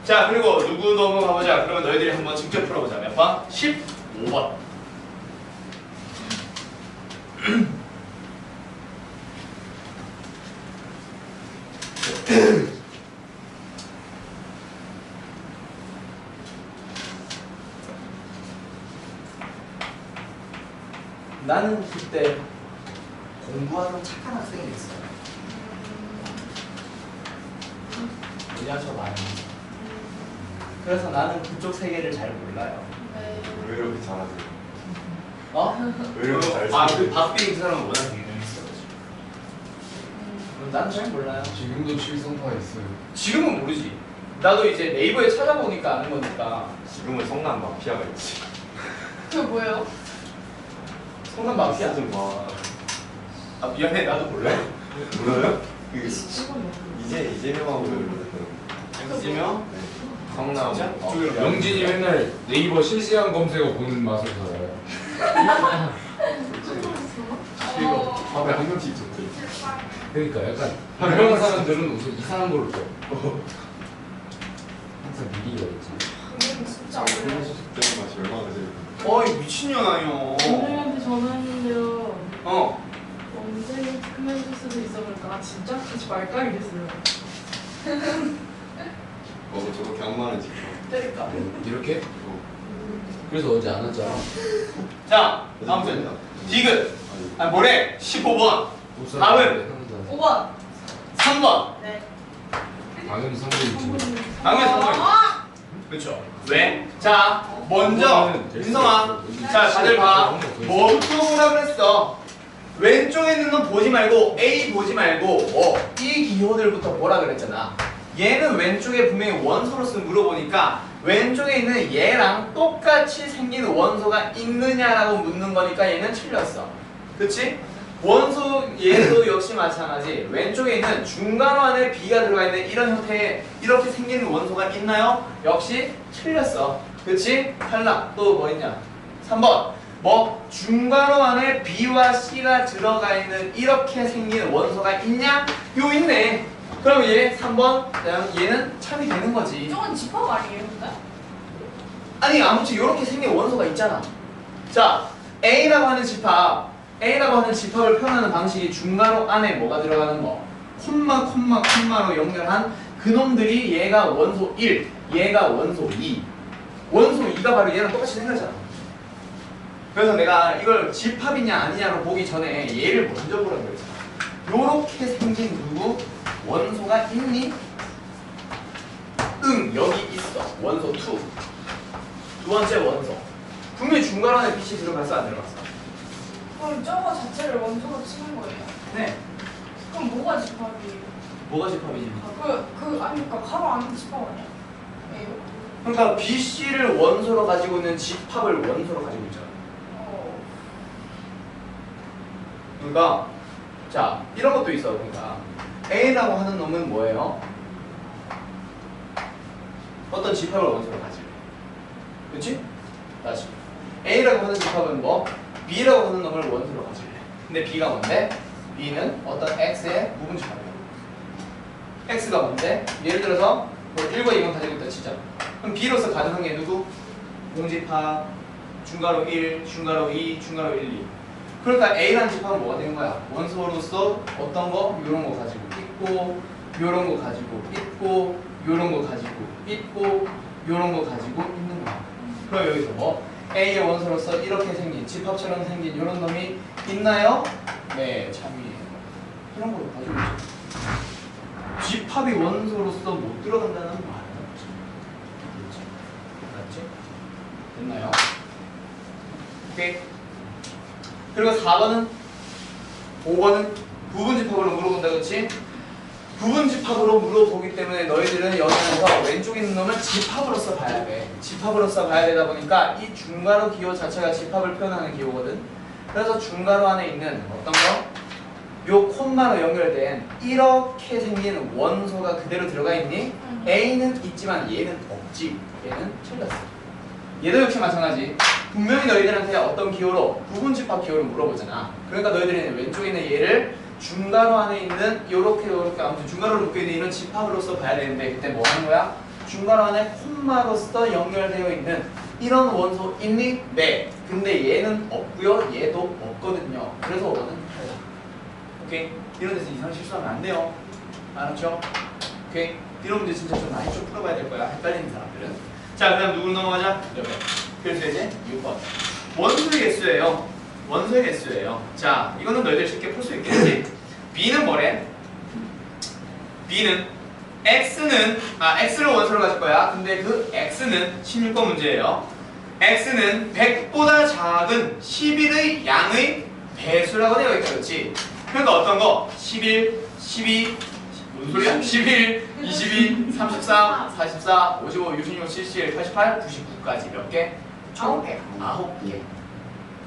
자, 그리고 누구 넘어가 보자. 그러면 너희들이 한번 직접 풀어보자. 몇 번? 15번. 나는 그때 공부하는 착한 학생이 됐어요. 그냥 저 많이. 그래서 나는 그쪽 세계를 잘 몰라요. 네. 왜 이렇게 잘하세요? 어? 왜 이렇게 잘 아, 쓰세요? 그 박빙 그 사람은 워낙 유명했어. 나는 잘 몰라요. 지금도 칠성파가 있어요. 지금은 모르지. 나도 이제 네이버에 찾아보니까 아는 거니까. 지금은 성남 마피아가 있지. 그게 뭐예요? 성남 마피아. 좀 봐. 아 미안해, 나도 몰라. 몰라요? 그 이거요. 이재명하고 이재명? 성남. 진짜? 영진이 맨날 네이버 실시간 검색어 보는 맛을 살아요. 밥에 한 명씩 있었대. 그러니까 약간 유명한 사람들은 우선 이상한 걸로 써. 항상 미리가 있지. 그게 진짜 그런 어려워. 소식 때는 맛이 얼마나 제일. 어이 미친년아요. 오늘한테 전화했는데요. 어. 언제 클렌즈 수도 있어 그러니까 아, 진짜 하지 말까 이랬어요. 저렇게 악마는 지금. 때릴까? 이렇게? 그래서 어제 안 왔잖아. 자, 아무튼 디귿. 아 뭐래? 15번. 답은? 5번. 3번. 네. 당연히 성분이지. 당연히 3번이죠. 그렇죠. 왜? 자, 먼저 윤성아. 자, 다들 봐. 뭐부터 보라 그랬어? 왼쪽에 있는 건 보지 말고 A 보지 말고 이 기호들부터 보라 그랬잖아. 얘는 왼쪽에 분명히 원소로서 물어보니까 왼쪽에 있는 얘랑 똑같이 생긴 원소가 있느냐라고 묻는 거니까 얘는 틀렸어. 그치? 원소 얘도 역시 마찬가지. 왼쪽에 있는 중간호 안에 B가 들어가 있는 이런 형태의 이렇게 생긴 원소가 있나요? 역시 틀렸어. 그치? 탈락. 또 뭐 있냐? 3번. 뭐 중간호 안에 B와 C가 들어가 있는 이렇게 생긴 원소가 있냐? 요 있네. 그럼 얘 3번 얘는 참이 되는 거지. 이쪽은 집합 아니에요 근데? 아니 아무튼 이렇게 생긴 원소가 있잖아. 자, A라고 하는 집합을 표현하는 방식이 중괄호 안에 뭐가 들어가는 거? 콤마로 연결한 그놈들이 얘가 원소 1, 얘가 원소 2. 원소 2가 바로 얘랑 똑같이 생겼잖아. 그래서 내가 이걸 집합이냐 아니냐로 보기 전에 얘를 먼저 보라고 그랬잖아. 요렇게 생긴 누구? 원소가 있니? 응, 여기 있어. 원소 2. 두 번째 원소. 분명히 중괄호 안에 빛이 들어갔어 안 들어갔어? 그럼 저거 자체를 원소로 치는 거예요? 네. 그럼 뭐가 집합이에요? 뭐가 집합이지? 아니 그러니까 가로 안에 집합 아니야? 예요? 그러니까 BC를 원소로 가지고 있는 집합을 원소로 가지고 있잖아. 그러니까 자 이런 것도 있어. 그러니까 A라고 하는 놈은 뭐예요? 어떤 집합을 원소로 가지고. 그렇지? 다시 A라고 하는 집합은 뭐? B라고 하는 놈을 원소로 가질래. 근데 B가 뭔데? B는 어떤 X의 부분 집합이야. X가 뭔데? 예를 들어서 뭐 1과 2만 가지고 있다 치자. 그럼 B로서 가능한 게 누구? 공집합, 중괄호 1, 중괄호 2, 중괄호 1, 2. 그러니까 A라는 집합은 뭐가 되는 거야? 원소로서 어떤 거? 요런 거 가지고 있고, 요런 거 가지고 있고, 요런 거 가지고 있고, 요런 거 가지고 있는 거야. 그럼 여기서 뭐? A의 원소로서 이렇게 생긴 집합처럼 생긴 이런 놈이 있나요? 네, 참이에요. 이런 걸 가지고 있죠. 집합이 원소로서 못 들어간다는 말은 없죠. 맞지? 됐나요? 오케이. 그리고 4번은 5번은 부분집합으로 물어본다, 그렇지? 부분집합으로 물어보기 때문에 너희들은 여기서 왼쪽에 있는 놈을 집합으로서 봐야 돼. 집합으로서 봐야 되다 보니까 이 중괄호 기호 자체가 집합을 표현하는 기호거든. 그래서 중괄호 안에 있는 어떤 거? 요 콤마로 연결된 이렇게 생긴 원소가 그대로 들어가 있니? A는 있지만 얘는 없지. 얘는 틀렸어. 얘도 역시 마찬가지. 분명히 너희들한테 어떤 기호로 부분집합 기호를 물어보잖아. 그러니까 너희들이 왼쪽에 있는 얘를 중괄호 안에 있는 요렇게 아무튼 중괄호로 묶여있는 이런 집합으로서 봐야 되는데 그때 뭐 하는 거야? 중괄호 안에 콤마로서 연결되어 있는 이런 원소 있니? 네. 근데 얘는 없고요. 얘도 없거든요. 그래서 원은 달라. 오케이? 이런 데서 이상 실수하면 안 돼요. 알았죠? 오케이? 이런 문제 진짜 좀 많이 좀 풀어봐야 될 거야. 헷갈리는 사람들은. 자, 그 다음 누구로 넘어가자? 옆에. 그래서 이제 6번. 원소의 개수예요. 원소의 개수예요. 자, 이거는 너희들 쉽게 풀 수 있겠지? B는 뭐래? B는 X를 원소로 가질 거야. 근데 그 X는 16번 문제예요. X는 100보다 작은 11의 양의 배수라고 되어 있다. 그렇지? 그러니까 어떤 거? 11, 12, 무슨 소리야? 11, 22, 34, 44, 55, 66, 77, 88, 99까지 몇 개? 9개. 9개.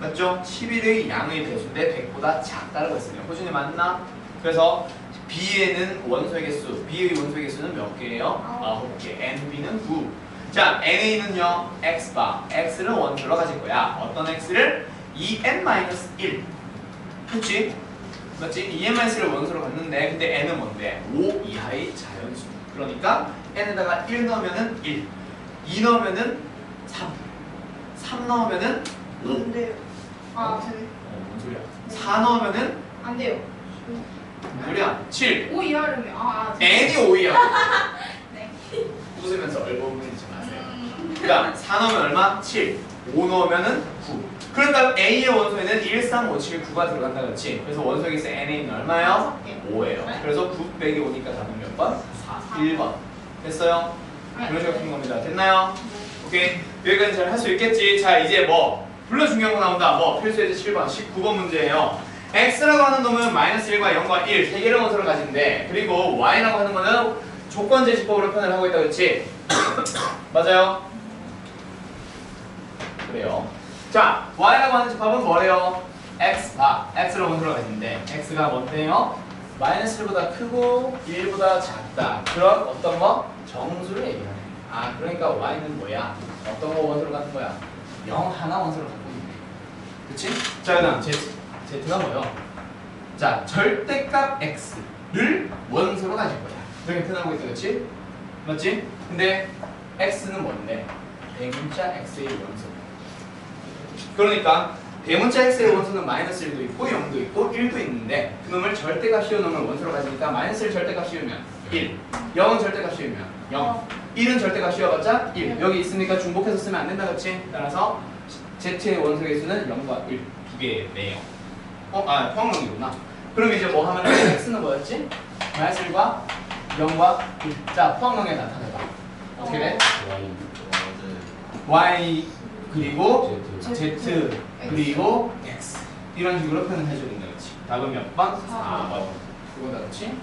맞죠? 11의 양의 배수인데 100보다 작다라고 했으면 호준이 맞나? 그래서 B에는 원소의 개수, B의 원소의 개수는 몇 개예요? 9개. N, B는 9. 자, NA는요, X바. X를 원소로 가질 거야. 어떤 X를? 2N-1. 그치? 맞지? 2N-1을 원소로 갖는데, 근데 N은 뭔데? 5 이하의 자연수. 그러니까 N에다가 1 넣으면은 1, 2 넣으면은 3, 3 넣으면은 5. 안 돼요. 아, 되네. 뭔 소리야? 4 넣으면은 안 돼요. 뭔 소리야? 7. 5 이하려면 N이 5이야. 네. 웃으면서 얼버무리지 마세요. 그러니까 4 넣으면 얼마? 7. 5 넣으면은 9. 그러니까 A의 원소에는 1, 3, 5, 7, 9가 들어간다 그렇지? 그래서 원소의 개수 NA는 얼마예요? 5예요. 네. 그래서 9 빼기 5니까 답은 몇 번? 4. 1번. 됐어요? 그런 식으로 푸는 겁니다. 됐나요? 오케이. 여기까지 잘 할 수 있겠지? 자, 이제 뭐 물론 중요한 거 나온다. 뭐 필수예제 7번, 19번 문제예요. X라고 하는 놈은 -1과 0과 1 세 개를 원소로 가진대. 그리고 Y라고 하는 거는 조건제 지법으로 표현을 하고 있다 그렇지? 맞아요? 그래요. 자, Y라고 하는 집합은 뭐래요? X를 원소로 가진대. X가 뭔데요? -1보다 크고 1보다 작다. 그런 어떤 거? 정수를 얘기하네. 아, 그러니까 Y는 뭐야? 어떤 거 원소로 갖는 거야? 0 하나 원소로 갖고 있네. 그치? 자, 그 다음 Z가 뭐요? 자, 절대값 X를 원소로 가질 거야. 그렇게 표현하고 있다, 그치? 맞지? 근데 X는 뭔데? 대문자 X의 원소. 그러니까 대문자 X의 원소는 -1도 있고 0도 있고 1도 있는데 그놈을 절대값 씌워놓으면 원소로 가지니까 -1 절대값 씌우면 1, 0은 절대값 씌우면 0, 1은 절대값 씌워봤자 1. 여기 있으니까 중복해서 쓰면 안 된다, 그치? 따라서 Z의 원소 개수는 0과 1 두 개네요. 포함론이구나. 그럼 이제 뭐 하면 X는 뭐였지? -1과 0과 1. 자, 포함론에 나타내봐. 어떻게 돼? Y 그리고 Z 그리고 X 이런 식으로 표현해 주는 거지. 답은 몇 번? 4번. 그거다, 그렇지?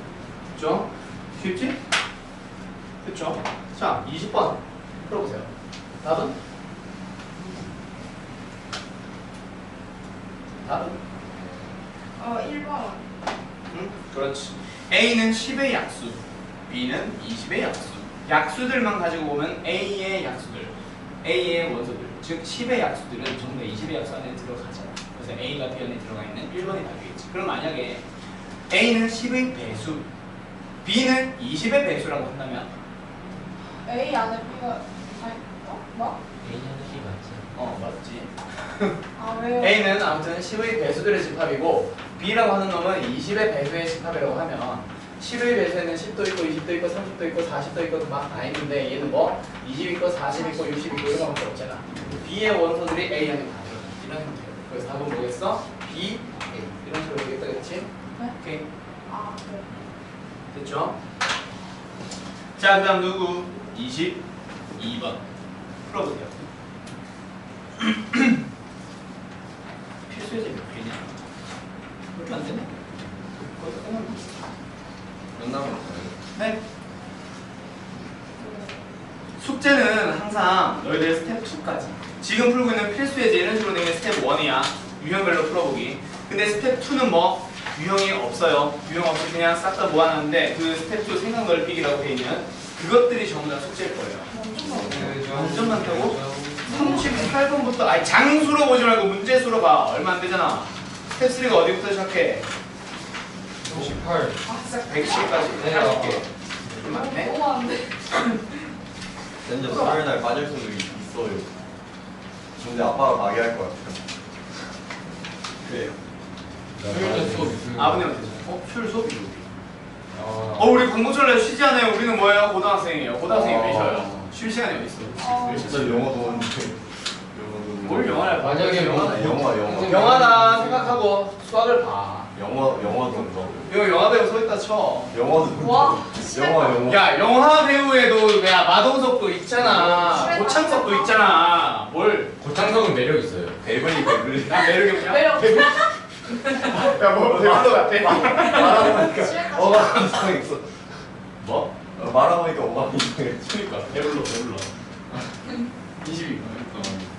그렇죠? 쉽지? 그렇죠? 자, 20번 풀어보세요. 답은? 답은? 1번. 응? 그렇지. A는 10의 약수, B는 20의 약수. 약수들만 가지고 보면 A의 약수들, A의 원소들, 즉 10의 약수들은 전부 다 20의 약수 안에 들어가잖아. 그래서 A가 B 안에 들어가 있는 1번이 답이겠지. 그럼 만약에 A는 10의 배수, B는 20의 배수라고 한다면 A 안에 B가 뭐? 맞지. 아, 왜요? A는 아무튼 10의 배수들의 집합이고 B라고 하는 놈은 20의 배수의 집합이라고 하면 10의 배수에는 10도 있고 20도 있고 30도 있고 40도 있고 막 다 있는데 얘는 뭐 20 있고 40 있고 60 있고 이런 것밖에 없잖아. B의 원소들이 A 안에 다 들어가. 이런 형태로. 그래서 답은 뭐겠어? B, A. 이런 식으로 되겠다, 그렇지? 네? 오케이. 아, 네. 됐죠? 자, 그 다음 누구? 22번. 풀어보세요. 필수예제 몇 개냐? 그렇게 안 되네? 그것도 끝나면 몇 남았어요? 네. 숙제는 항상 너희들 스텝 2까지. 지금 풀고 있는 필수예제 이런 식으로 되면 스텝 1이야. 유형별로 풀어보기. 근데 스텝 2는 뭐? 유형이 없어요. 유형 없이 그냥 싹 다 모아놨는데 그 스텝 2 생각 넓히기라고 돼 있는 그것들이 전부 다 숙제일 거예요. 완전 많다고? 38번부터 아니 장수로 보지 말고 문제수로 봐. 얼마 안 되잖아. 스텝 3가 어디부터 시작해? 98. 아 진짜 110까지 네, 해볼게. 좀 많네. 너무 안 돼. 쌤저 수요일 날 빠질 수도 있어요. 근데 아빠가 가게 할 것 같아요. 그래요. 수요일날 수업 있으면. 아버님한테 수요일 수업이 누구? 아. 우리 광고철에 쉬지 않아요. 우리는 뭐예요? 고등학생이에요. 고등학생이 왜 어. 쉬어요? 쉴 시간이 어디 있어? 어. 진짜 영어 도는데 뭘 영화를 봐? 만약에 영화다. 영화. 영화다 생각하고 수학을 봐. 영화 돈거. 이거 영화 배우 서 있다 쳐. 영화도 와. 영화. 야 영화 배우에도 야 마동석도 있잖아. 슈레더. 고창석도 있잖아. 뭘? 고창석은 매력 있어요. 베블리. 나 매력이 없냐? 매력. 야뭐 배우도 같아. 말하니까 어가 이상했어. 뭐? 말하니까 어가 이상했어. 그니까 배불러. 22분.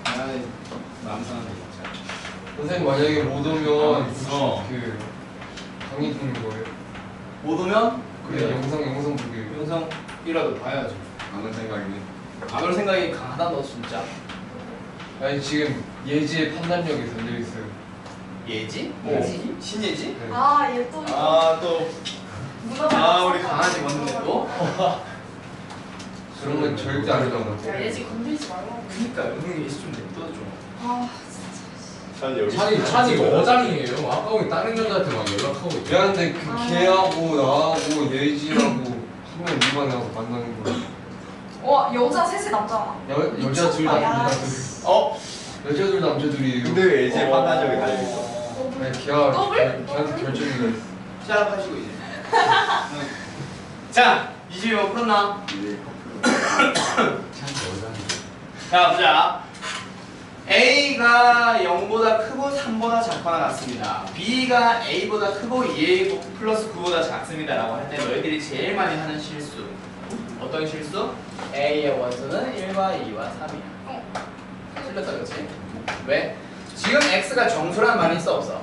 아이 마음 상한데 진짜. 선생님 만약에 못 오면 어. 그 강의 듣는 거예요. 못 오면 그래 영상 보기. 영상이라도 봐야지. 하는 생각이네. 안 올 생각이 강하다 너 진짜. 아니 지금 예지의 판단력이 달려 있어요. 예지? 예지? 신예지? 네. 아얘또 또. 우리 강아지 왔는데 또? 그런 건 절대 안 해요. 야 예지 건들지 말라고. 그니까 형이 예지 좀 냅둬줘. 아 진짜. 난 여기 찬이 어장이에요. 아까 우리 다른 여자한테 막 연락하고 있죠. 야 근데 그 아. 걔하고 나하고 예지하고 한 명 일반에 와서 만나는 거. 와 여자 셋이 남자야. 여자 둘 미쳤다, 야. 남자들. 어? 여자 둘 남자들이에요. 근데 왜 예지의 판단력이 달려 있어? 아니 걔가 더블? 걔한테 결정이 나 있어. 시작하시고 이제. 자, 22번 풀었나? 자, 보자. A가 0보다 크고 3보다 작거나 같습니다. B가 A보다 크고 2A 플러스 9보다 작습니다. 라고 할 때 너희들이 제일 많이 하는 실수. 어떤 실수? A의 원소는 1과 2와 3이야. 틀렸다 그렇지? 왜? 지금 X가 정수란 말이 있어 없어?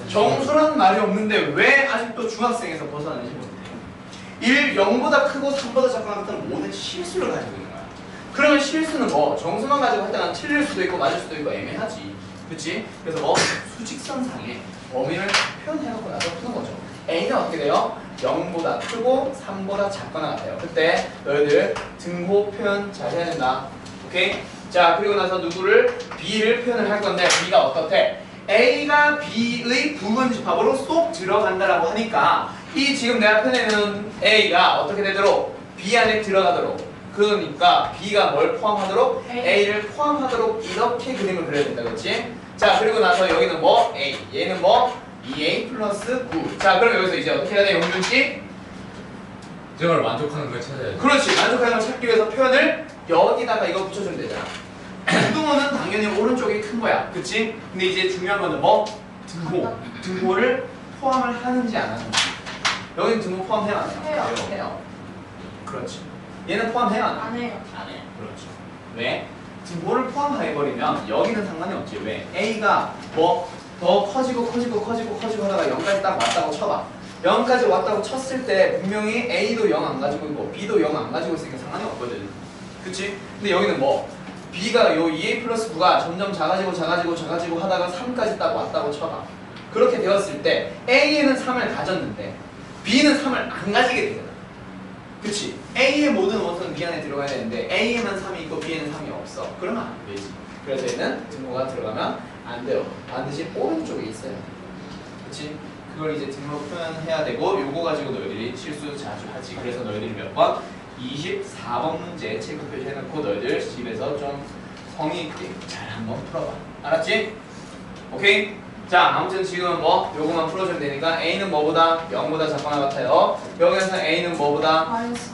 정수란 말이 없는데 왜 아직도 중학생에서 벗어나는지 모르겠어요. 0보다 크고 3보다 작거나 같은 모든 실수를 가지고 있는 거야. 그러면 실수는 뭐? 정수만 가지고 할 때는 틀릴 수도 있고 맞을 수도 있고 애매하지. 그치? 그래서 뭐? 수직선상에 범위를 표현해놓고 나서 푸는 거죠. A는 어떻게 돼요? 0보다 크고 3보다 작거나 같아요. 그때 너희들 등호 표현 잘 해야 된다. 오케이? 자, 그리고 나서 누구를? B를 표현을 할 건데 B가 어떻대? A가 B의 부분집합으로 쏙 들어간다라고 하니까 이 지금 내가 펴내는 A가 어떻게 되도록? B 안에 들어가도록. 그러니까 B가 뭘 포함하도록? A를 포함하도록 이렇게 그림을 그려야 된다. 그렇지? 자, 그리고 나서 여기는 뭐? A. 얘는 뭐? 2A 플러스 9. 자, 그럼 여기서 이제 어떻게 해야 돼? 용준 씨? 제가 만족하는 걸 찾아야 돼. 그렇지. 만족하는 걸 찾기 위해서 표현을 여기다가 이거 붙여주면 되잖아. 부등호는 당연히 오른쪽이 큰 거야. 그치? 근데 이제 중요한 거는 뭐? 등호. 등호를 포함을 하는지 안 하는지. 여기는 등호 포함해요? 안 해요? 해요. 해요. 그렇지. 얘는 포함해요? 안 해요? 안 해요. 안 해. 그렇죠. 왜? 등호를 포함해버리면 여기는 상관이 없지. 왜? A가 뭐 더 커지고 하다가 0까지 딱 왔다고 쳐봐. 0까지 왔다고 쳤을 때 분명히 A도 0 안 가지고 있고 B도 0 안 가지고 있으니까 상관이 없거든. 그치? 근데 여기는 뭐? B가 요 2A 플러스 9가 점점 작아지고 하다가 3까지 딱 왔다고 쳐봐. 그렇게 되었을 때 A에는 3을 가졌는데 B는 3을 안 가지게 되잖아. 그치? A의 모든 원소는 B 안에 들어가야 되는데 A에만 3이 있고 B에는 3이 없어. 그러면 안 되지. 그래서 얘는 등호가 들어가면 안 돼요. 반드시 오른쪽에 있어야 돼. 그치? 그걸 이제 등호 표현해야 되고 요거 가지고 너희들이 실수 자주 하지. 그래서 너희들이 몇 번? 24번 문제 체크 표시해놓고 너희들 집에서 좀 성의 있게 잘 한번 풀어봐. 알았지? 오케이? 자, 아무튼 지금 뭐 요거만 풀어주면 되니까 A는 뭐보다 0보다 작거나 같아요. 여기서 A는 뭐보다 마이너스.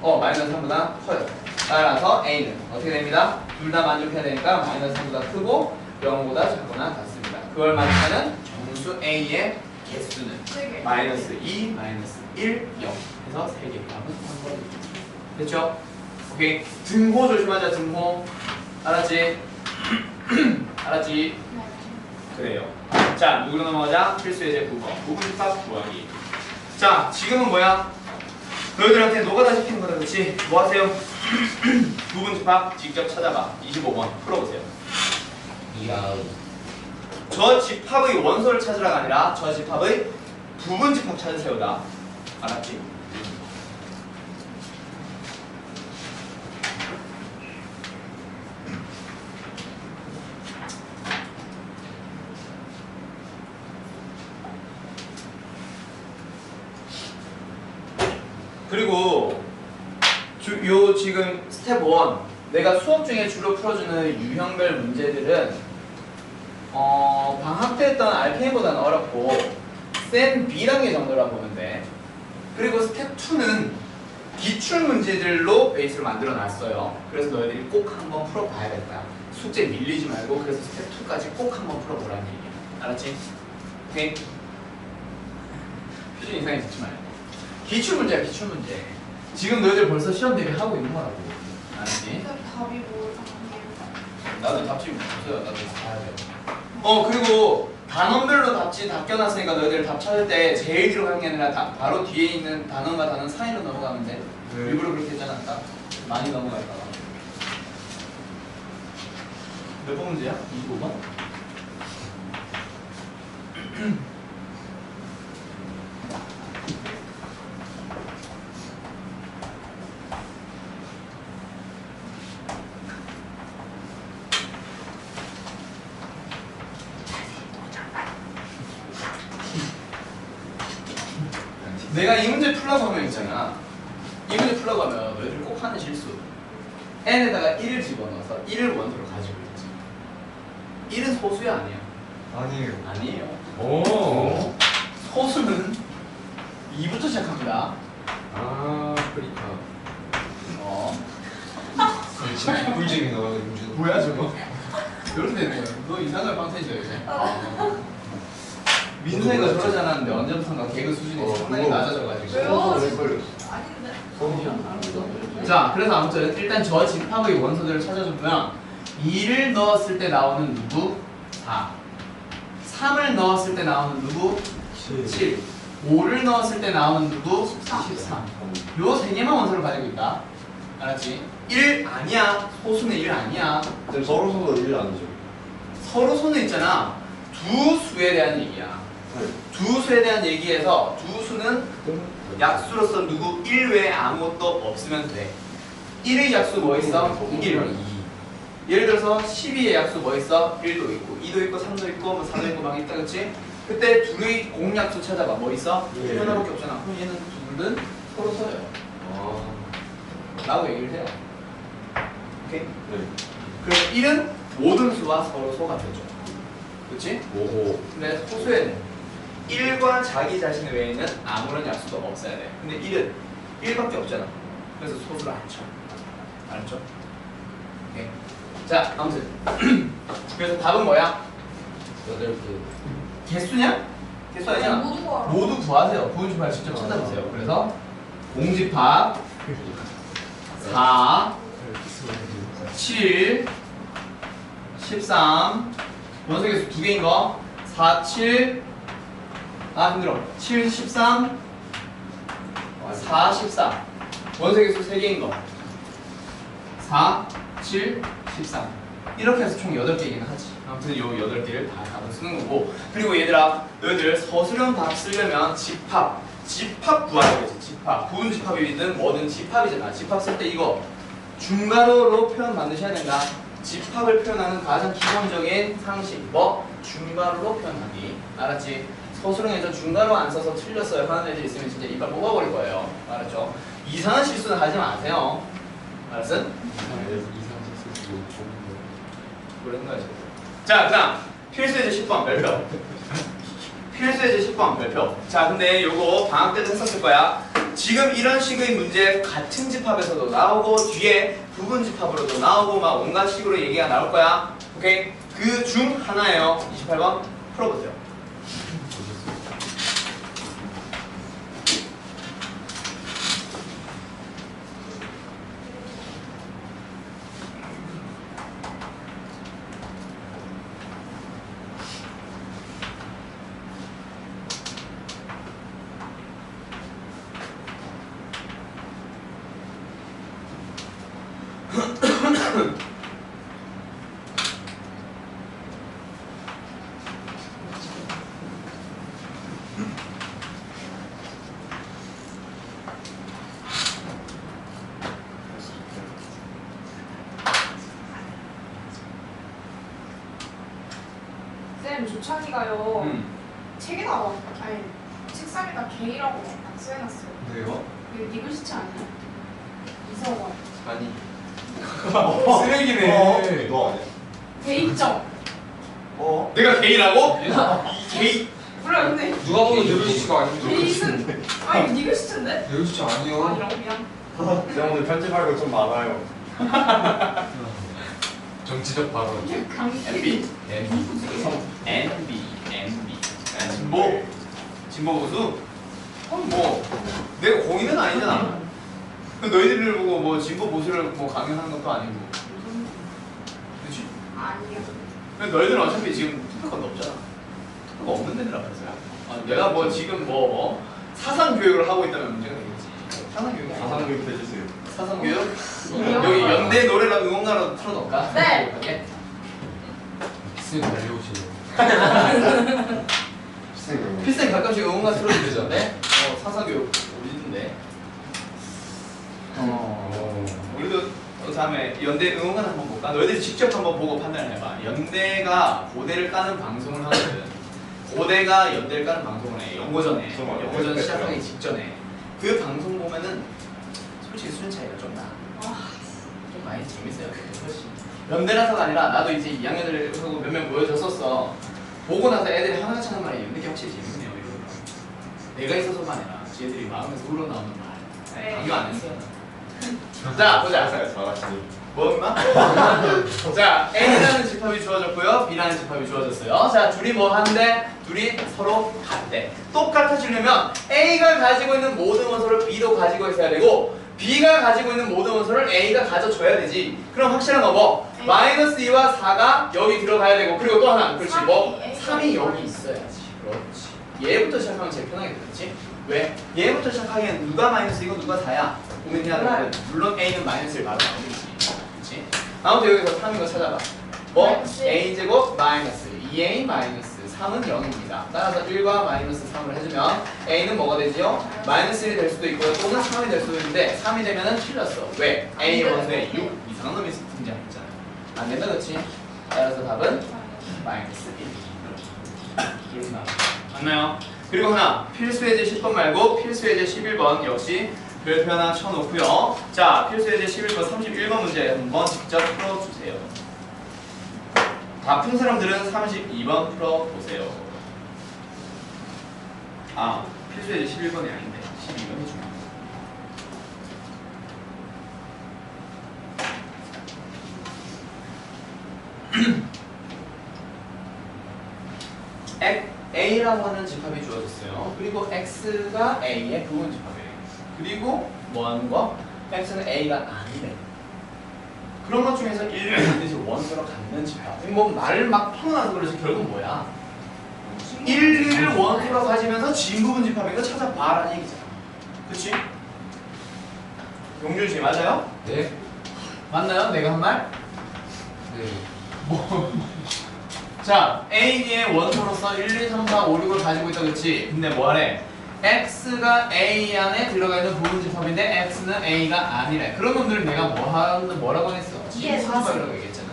마이너스 3보다 커요. 따라서 A는 어떻게 됩니다? 둘 다 만족해야 되니까 마이너스 3보다 크고 0보다 작거나 같습니다. 그걸 만족하는 정수 A의 개수는 마이너스 2, 마이너스 1, 0 해서 3개 값은 3번입니다. 됐죠? 오케이. 등호 조심하자. 등호. 알았지? 알았지? 그래요. 자, 누구로 넘어가자? 필수 예제 9번. 부분집합 구하기. 자, 지금은 뭐야? 너희들한테 노가다 시키는 거다. 그렇지? 뭐 하세요? 부분집합 직접 찾아봐. 25번 풀어보세요. 저 집합의 원소를 찾으라가 아니라 저 집합의 부분집합 찾으세요다. 알았지? 그리고 요 지금 스텝 1 내가 수업 중에 주로 풀어주는 유형별 문제들은 방학 때 했던 RPA보다는 어렵고 센 B단계 정도라고 보면 돼. 그리고 스텝 2는 기출 문제들로 베이스를 만들어 놨어요. 그래서 너희들이 꼭 한번 풀어봐야겠다. 숙제 밀리지 말고 그래서 스텝 2까지 꼭 한번 풀어보라는 얘기야. 알았지? 오케이? 표준 이상이 듣지 말고. 기출 문제야, 기출 문제. 지금 너희들 벌써 시험 대비하고 있는 거라고. 알았지? 답이 뭘 나도 답지 없어요. 나도 봐야 돼. 그리고 단원별로 답지 다 껴놨으니까 너희들 답 찾을 때 제일 뒤로 가는 게 아니라 바로 뒤에 있는 단원과 단원 사이로 넘어가면 돼. 일부러 그렇게 했잖아. 아까. 많이 넘어갈까 봐. 몇 번 문제야? 25번? 내가 이 문제 풀라고 하면 있잖아. 이 문제 풀라고 하면 너희들 꼭 하는 실수. n에다가 1을 집어넣어서 1을 원소로 가지고 있지. 1은 소수야 아니야? 아니에요. 아니에요. 오. 소수는 2부터 시작합니다. 아, 프리카. 진짜 꿀잼이 나와요, 윤준호. 뭐야 저거? 이렇게 되는 거야. 너 이상한 빵태죠 이제. 민서이가 저러지 않았는데 언제부턴가 개그 수준이 상당히 그거. 낮아져가지고. 왜요? 헷갈렸어. 아닌데? 자, 그래서 아무튼 일단 저 집합의 원소들을 찾아주면 2를 넣었을 때 나오는 누구? 4. 3을 넣었을 때 나오는 누구? 7. 5를 넣었을 때 나오는 누구? 13. 요 세 개만 원소를 가지고 있다. 알았지? 1 아니야. 소수는 1 아니야. 근데 서로서로 일 아니죠? 서로 소는 있잖아. 두 수에 대한 얘기야. 두 수에 대한 얘기에서 두 수는 약수로서 누구 1 외에 아무것도 없으면 돼. 1의 약수 뭐 있어? 1, 2. 예를 들어서 12의 약수 뭐 있어? 1도 있고 2도 있고 3도 있고 뭐 4도 있고 막 있다 그치? 그때 둘의 공약수 찾아봐. 뭐 있어? 예. 하나밖에 없잖아. 그럼 얘는 둘은 서로 서요. 라고 얘기를 해요. 오케이? 네. 그래서 1은 모든 수와 서로 소가 되죠. 그치? 오호. 근데 소수에는 1과 자기 자신 외에는 아무런 약수도 없어야 돼. 근데 1은 1밖에 없잖아. 그래서 소수를 안 쳐. 알았죠? 오케이. 자, 아무튼 그래서 답은 뭐야? 8개. 개수냐? 개수 아니야? 모두 구하라. 모두 구하세요. 부분집합 직접 찾아보세요. 그래서 공집합 4, 7, 13 원소개수 두 개인 거 4, 7 힘들어 7, 13 4, 14 원소개수 세 개인 거 4, 7, 13 이렇게 해서 총 8개이긴 하지. 아무튼 요 8개를 다 답을 쓰는 거고. 그리고 얘들아 너희들 서술형 답 쓰려면 집합 구하야겠지. 집합 부분집합이든 뭐든 집합이잖아. 집합 쓸 때 이거 중괄호로 표현 만드셔야 된다. 집합을 표현하는 가장 기본적인 상식 뭐? 중괄호로 표현하기. 알았지? 서술형에서 중괄호 안 써서 틀렸어요 하는 애들 있으면 진짜 이빨 뽑아버릴 거예요. 알았죠? 이상한 실수는 하지 마세요. 알았어? 그런 거야 지금. 자, 그다음 필수예제 10번 별표. 필수예제 10번 별표. 자, 근데 요거 방학 때도 했었을 거야. 지금 이런 식의 문제 같은 집합에서도 나오고 뒤에 부분 집합으로도 나오고 막 온갖 식으로 얘기가 나올 거야. 오케이? 그 중 하나예요. 28번 풀어보세요. 우찬이가요. 음. 책에다 아니 책상에다 게이라고 딱 써놨어요. 왜요? 이거 니글시치 아니야? 이서원. 아니. 쓰레기네. 너 아니야? 게이점. 내가 게이라고? 게이. 몰라 근데 누가 보면 늙으시가 아닌데. 게이는 아니 니글시치인데? 늙으시 아 아니요. 이런 미안. 제가 오늘 편집할 거 좀 많아요. 정치적 발언. 그냥 강의. MB. NB. 진보. 진보 보수. 그럼 뭐 내가 공인은 아니잖아. 너희들을 보고 뭐 진보 보수를 뭐 강요하는 것도 아니고. 그렇지? 아니야. 근데 너희들은 어차피 지금 투표권도 없잖아. 투표가 없는 데라 그래서요. 내가 뭐 지금 뭐 사상 교육을 하고 있다면 문제가 되겠지. 사상 교육이 아니야. 사상 교육 해주세요. 사상 교육? 여기 연대 노래라 응원가로 틀어놓을까? 네. 네. 쓱 달려오시네. 필생 가끔씩 응원가 틀어주던데. 사상 교육 오시던데. 우리도 다음에 연대 응원가 한번 볼까? 너희들이 직접 한번 보고 판단해봐. 연대가 고대를 까는 방송을 하거든. 고대가 연대를 까는 방송을 해. 연고전에. 정말. 연고전 시작하기 직전에. 그 방송 보면은 솔직히 수준 차이가 좀 나. 좀 많이 재밌어요. 훨씬. 연대라서가 아니라 나도 이제 2학년들 하고 몇 명 보여줬었어. 보고 나서 애들이 하나같이 하는 말이 연대가 확실히 재밌네요. 이러고. 내가 있어서만 아니라 쟤들이 마음에서 우러나오는 말. 네. 강요 안 했어요. 자, 보자. 잘하시네. 뭐 임마? 자, A라는 집합이 주어졌고요, B라는 집합이 주어졌어요. 자, 둘이 뭐 한대? 둘이 서로 같대. 똑같아지려면 A가 가지고 있는 모든 원소를 B도 가지고 있어야 되고 B가 가지고 있는 모든 원소를 A가 가져줘야 되지. 그럼 확실한 거 뭐? A. 마이너스 2와 4가 여기 들어가야 되고 그리고 또 하나, 그렇지 뭐? 3이 3이 여기 있어야지. 그렇지. 얘부터 시작하면 제일 편하게 되겠지? 왜? 얘부터 시작하기엔 누가 마이너스이고 누가 4야? 고민해야 되거든. 물론 A는 마이너스 1 바로 나오겠지. 그렇지? 아무튼 여기서 3인 거 찾아봐. 뭐? 마이너스 A제곱 마이너스 2A 마이너스 3은 0입니다. 따라서 1과 마이너스 3을 해주면 A는 뭐가 되지요? 마이너스 1이 될 수도 있고요. 또는 3이 될 수도 있는데 3이 되면은 틀렸어. 왜? A 원소에 6 이상한 놈이 등장했잖아. 안 된다 그렇지? 따라서 답은 마이너스 1. 이렇게 나와. 맞나요? 그리고 하나, 필수예제 10번 말고 필수예제 11번 역시 별표 하나 쳐놓고요. 자, 필수예제 11번 31번 문제 한번 직접 풀어주세요. 다 푼 사람들은 32번 풀어보세요. 아, 필수예제 11번이 아닌데 12번이 중요합니다. A라고 하는 집합이 주어졌어요. 그리고 X가 A의 부분 집합이에요. 그리고 뭐 하는 거? X는 A가 아니래. 그런 것 중에서 1을 반드시 원소로 갖는 집합. 뭐 말을 막 풀어놔서 그러지 결국 뭐야? 1을 원소로 가지면서 진부분 집합인 거 찾아봐라는 얘기잖아. 그치? 용준 씨 맞아요? 네. 맞나요? 내가 한 말? 네. 자, A, B의 원소로서 1, 2, 3, 4, 5, 6을 가지고 있다 그렇지? 근데 뭐하래? X가 A 안에 들어가 있는 부분 집합인데 X는 A가 아니래. 그런 놈들은 내가 뭐라고 했어? 진부분집합이라고 얘기했잖아.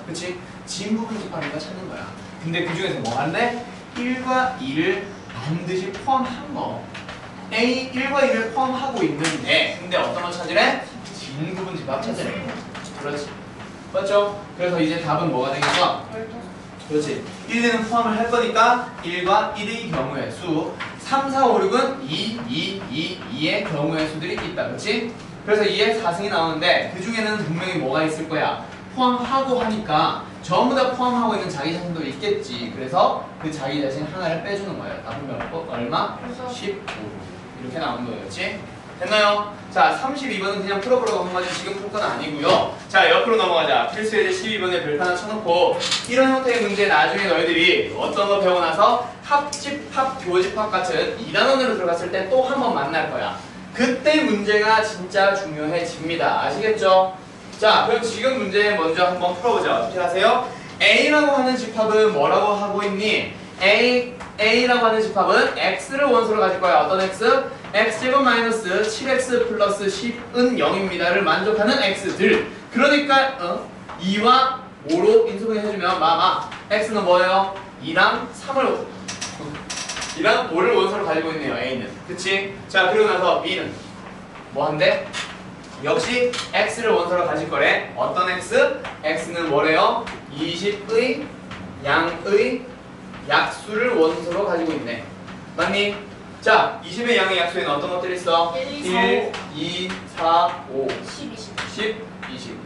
그치? 진부분 집합이니까 찾는 거야. 근데 그 중에서 뭐 할래? 1과 2를 반드시 포함한 거. A 1과 2를 포함하고 있는데 근데 어떤 걸 찾으래? 진부분 집합 찾으래. 그렇지. 맞죠? 그래서 이제 답은 뭐가 되겠어? 그렇지. 1, 2는 포함을 할 거니까 1과 1의 경우의 수 3, 4, 5, 6은 2의 경우의 수들이 있다. 그렇지? 그래서 2의 4승이 나오는데 그 중에는 분명히 뭐가 있을 거야? 포함하고 하니까 전부 다 포함하고 있는 자기 자신도 있겠지. 그래서 그 자기 자신 하나를 빼주는 거예요. 답은 몇 번? 얼마? 15. 이렇게 나오는 거였지? 됐나요? 자, 32번은 그냥 풀어보라고 한 거지 지금 풀 건 아니고요. 자, 옆으로 넘어가자. 필수예제 12번에 별표 하나 쳐놓고 이런 형태의 문제 나중에 너희들이 어떤 거 배우고 나서 합집합, 교집합 같은 2단원으로 들어갔을 때 또 한 번 만날 거야. 그때 문제가 진짜 중요해집니다. 아시겠죠? 자, 그럼 지금 문제 먼저 한번 풀어보자. 어떻게 하세요? A라고 하는 집합은 뭐라고 하고 있니? A라고 하는 집합은 X를 원소로 가질 거야. 어떤 X? X제곱 마이너스 7X 플러스 10은 0입니다를 만족하는 X들. 그러니까 2와 5로 인수분해 해주면 X는 뭐예요? 2랑 3을 2랑 5를 원소로 가지고 있네요. A는. 그치? 자, 그리고 나서 B는 뭐 한대? 역시 X를 원소로 가질 거래. 어떤 X? X는 뭐래요? 20의 양의 약수를 원소로 가지고 있네. 맞니? 자, 20의 양의 약수에는 어떤 것들이 있어? 1, 1, 2, 4, 5, 10, 20. 10, 20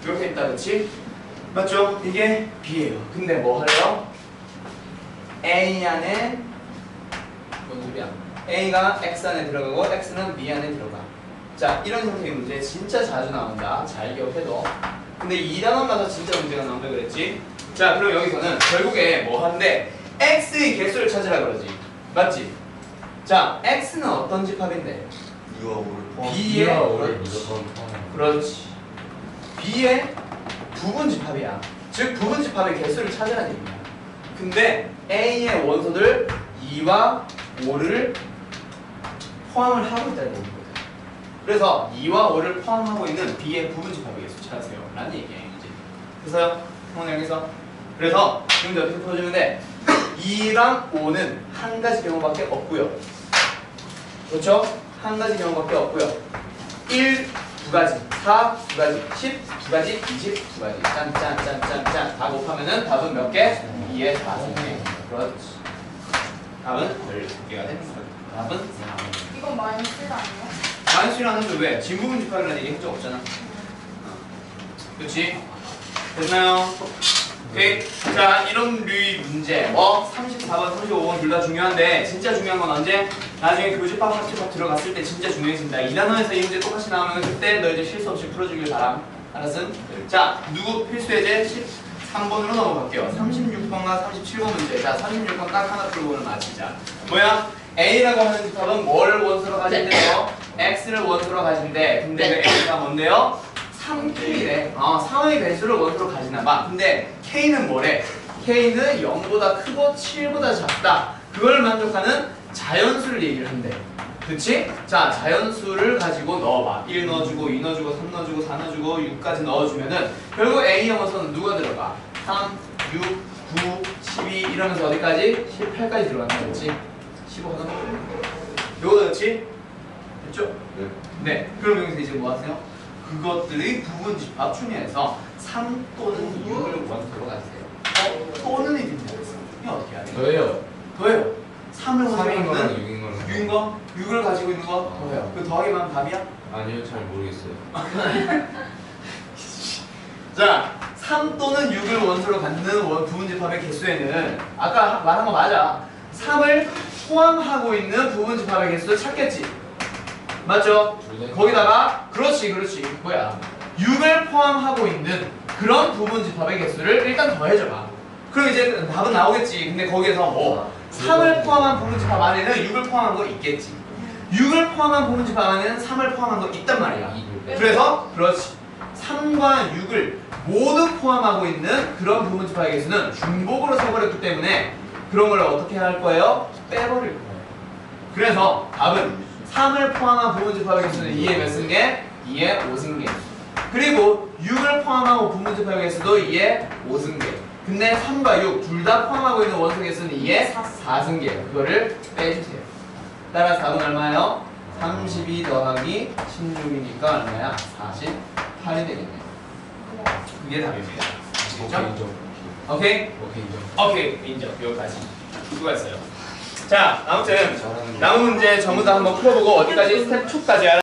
이렇게 있다. 그치? 맞죠? 이게 B예요. 근데 뭐 할래요? A 안에 뭔 소리야? A가 X 안에 들어가고 X는 B 안에 들어가. 자, 이런 형태의 문제 진짜 자주 나온다. 잘 기억해둬. 근데 2단원마다 진짜 문제가 나온다 그랬지? 자, 그럼 여기서는 결국에 뭐 하는데 X의 개수를 찾으라 그러지. 맞지? 자, X는 어떤 집합인데? 이거 오늘 포함. B의 B와 5를 무조건 포함. 그렇지. B의 부분 집합이야. 즉 부분 집합의 개수를 찾으라는 얘기야. 근데 A의 원소들 2와 5를 포함을 하고 있다는 얘기거든. 그래서 2와 5를 포함하고 있는 B의 부분 집합의 개수 찾으세요. 라는 얘기야. 이제. 그래서요. 형은 여기서. 그래서 지금 어떻게 풀어주면 돼? 2랑 5는 한 가지 경우밖에 없고요. 그렇죠? 한 가지 경우밖에 없고요. 1, 두 가지, 4, 두 가지, 10, 두 가지, 20, 두 가지. 짠짠짠짠짠. 다 곱하면은 답은 몇 개? 2의 4승. 그렇지. 답은 12개가 되는 거예요. 답은 4. 이건 마이너스 1 아니에요? 마이너스라는 게 왜? 진부분 집합이라는 얘기 한적 없잖아. 그렇지? 됐나요? 오케이. 자, 이런 류의 문제. 34번, 35번 둘 다 중요한데 진짜 중요한 건 언제? 나중에 교집합, 합집합 들어갔을 때 진짜 중요해진다. 2단원에서 이 문제 똑같이 나오면 그때 너 이제 실수 없이 풀어주길 바람. 알았음? 자, 누구 필수 예제 13번으로 넘어갈게요. 36번과 37번 문제. 자, 36번 딱 하나 풀고 오늘 마치자. 뭐야? A라고 하는 집합은 뭘 원소로 가진대요? X를 원소로 가진대. 근데 그 X가 뭔데요? 3K래. 3의 배수를 원소로 가지나봐. 근데 K는 뭐래? K는 0보다 크고 7보다 작다. 그걸 만족하는 자연수를 얘기를 한대. 그치? 자, 자연수를 가지고 넣어봐. 1 넣어주고, 2 넣어주고, 3 넣어주고, 4 넣어주고, 6까지 넣어주면은 결국 A의 원소는 누가 들어가? 3, 6, 9, 12 이러면서 어디까지? 18까지 들어간다. 그렇지? 15 하나 요거 그렇지? 됐죠? 네. 네. 그럼 여기서 이제 뭐 하세요? 그것들의 부분 집합 중에서 3 또는 6을 원소로 가세요. 또는이 된다 그랬어. 이거 어떻게 해야 돼? 저예요. 더해요. 3을 3인 거랑 가지고 6인 거랑. 6인 거? 6을 가지고 있는 거? 더해요. 그 더하기만 하면 답이야? 아니요, 잘 모르겠어요. 자, 3 또는 6을 원소로 갖는 부분 집합의 개수에는 아까 말한 거 맞아. 3을 포함하고 있는 부분 집합의 개수를 찾겠지. 맞죠? 거기다가 그렇지 뭐야 6을 포함하고 있는 그런 부분 집합의 개수를 일단 더해줘봐. 그럼 이제 답은 나오겠지. 근데 거기에서 뭐 3을 포함한 부분 집합 안에는 6을 포함한 거 있겠지. 6을 포함한 부분 집합 안에는 3을 포함한 거 있단 말이야. 그래서 그렇지 3과 6을 모두 포함하고 있는 그런 부분 집합의 개수는 중복으로 세버렸기 때문에 그런 걸 어떻게 할 거예요? 빼버릴 거예요. 그래서 답은 3을 포함한 부분 집합의 개수는 2의 몇 승계? 2의 5승계. 그리고 6을 포함하고 부분 집합의 개수도 2의 5승계. 근데 3과 6 둘 다 포함하고 있는 원소 개수는 2의 4승계. 그거를 빼주세요. 따라서 답은 얼마예요? 32 더하기 16이니까 얼마야? 48이 되겠네요. 그게 답입니다. 오케이, 인정. 오케이? 오케이, 인정. 오케이, 인정. 여기까지. 수고했어요. 자, 아무튼 잘하는 거. 남은 문제 전부 다 한번 풀어보고 어디까지? 스텝 2까지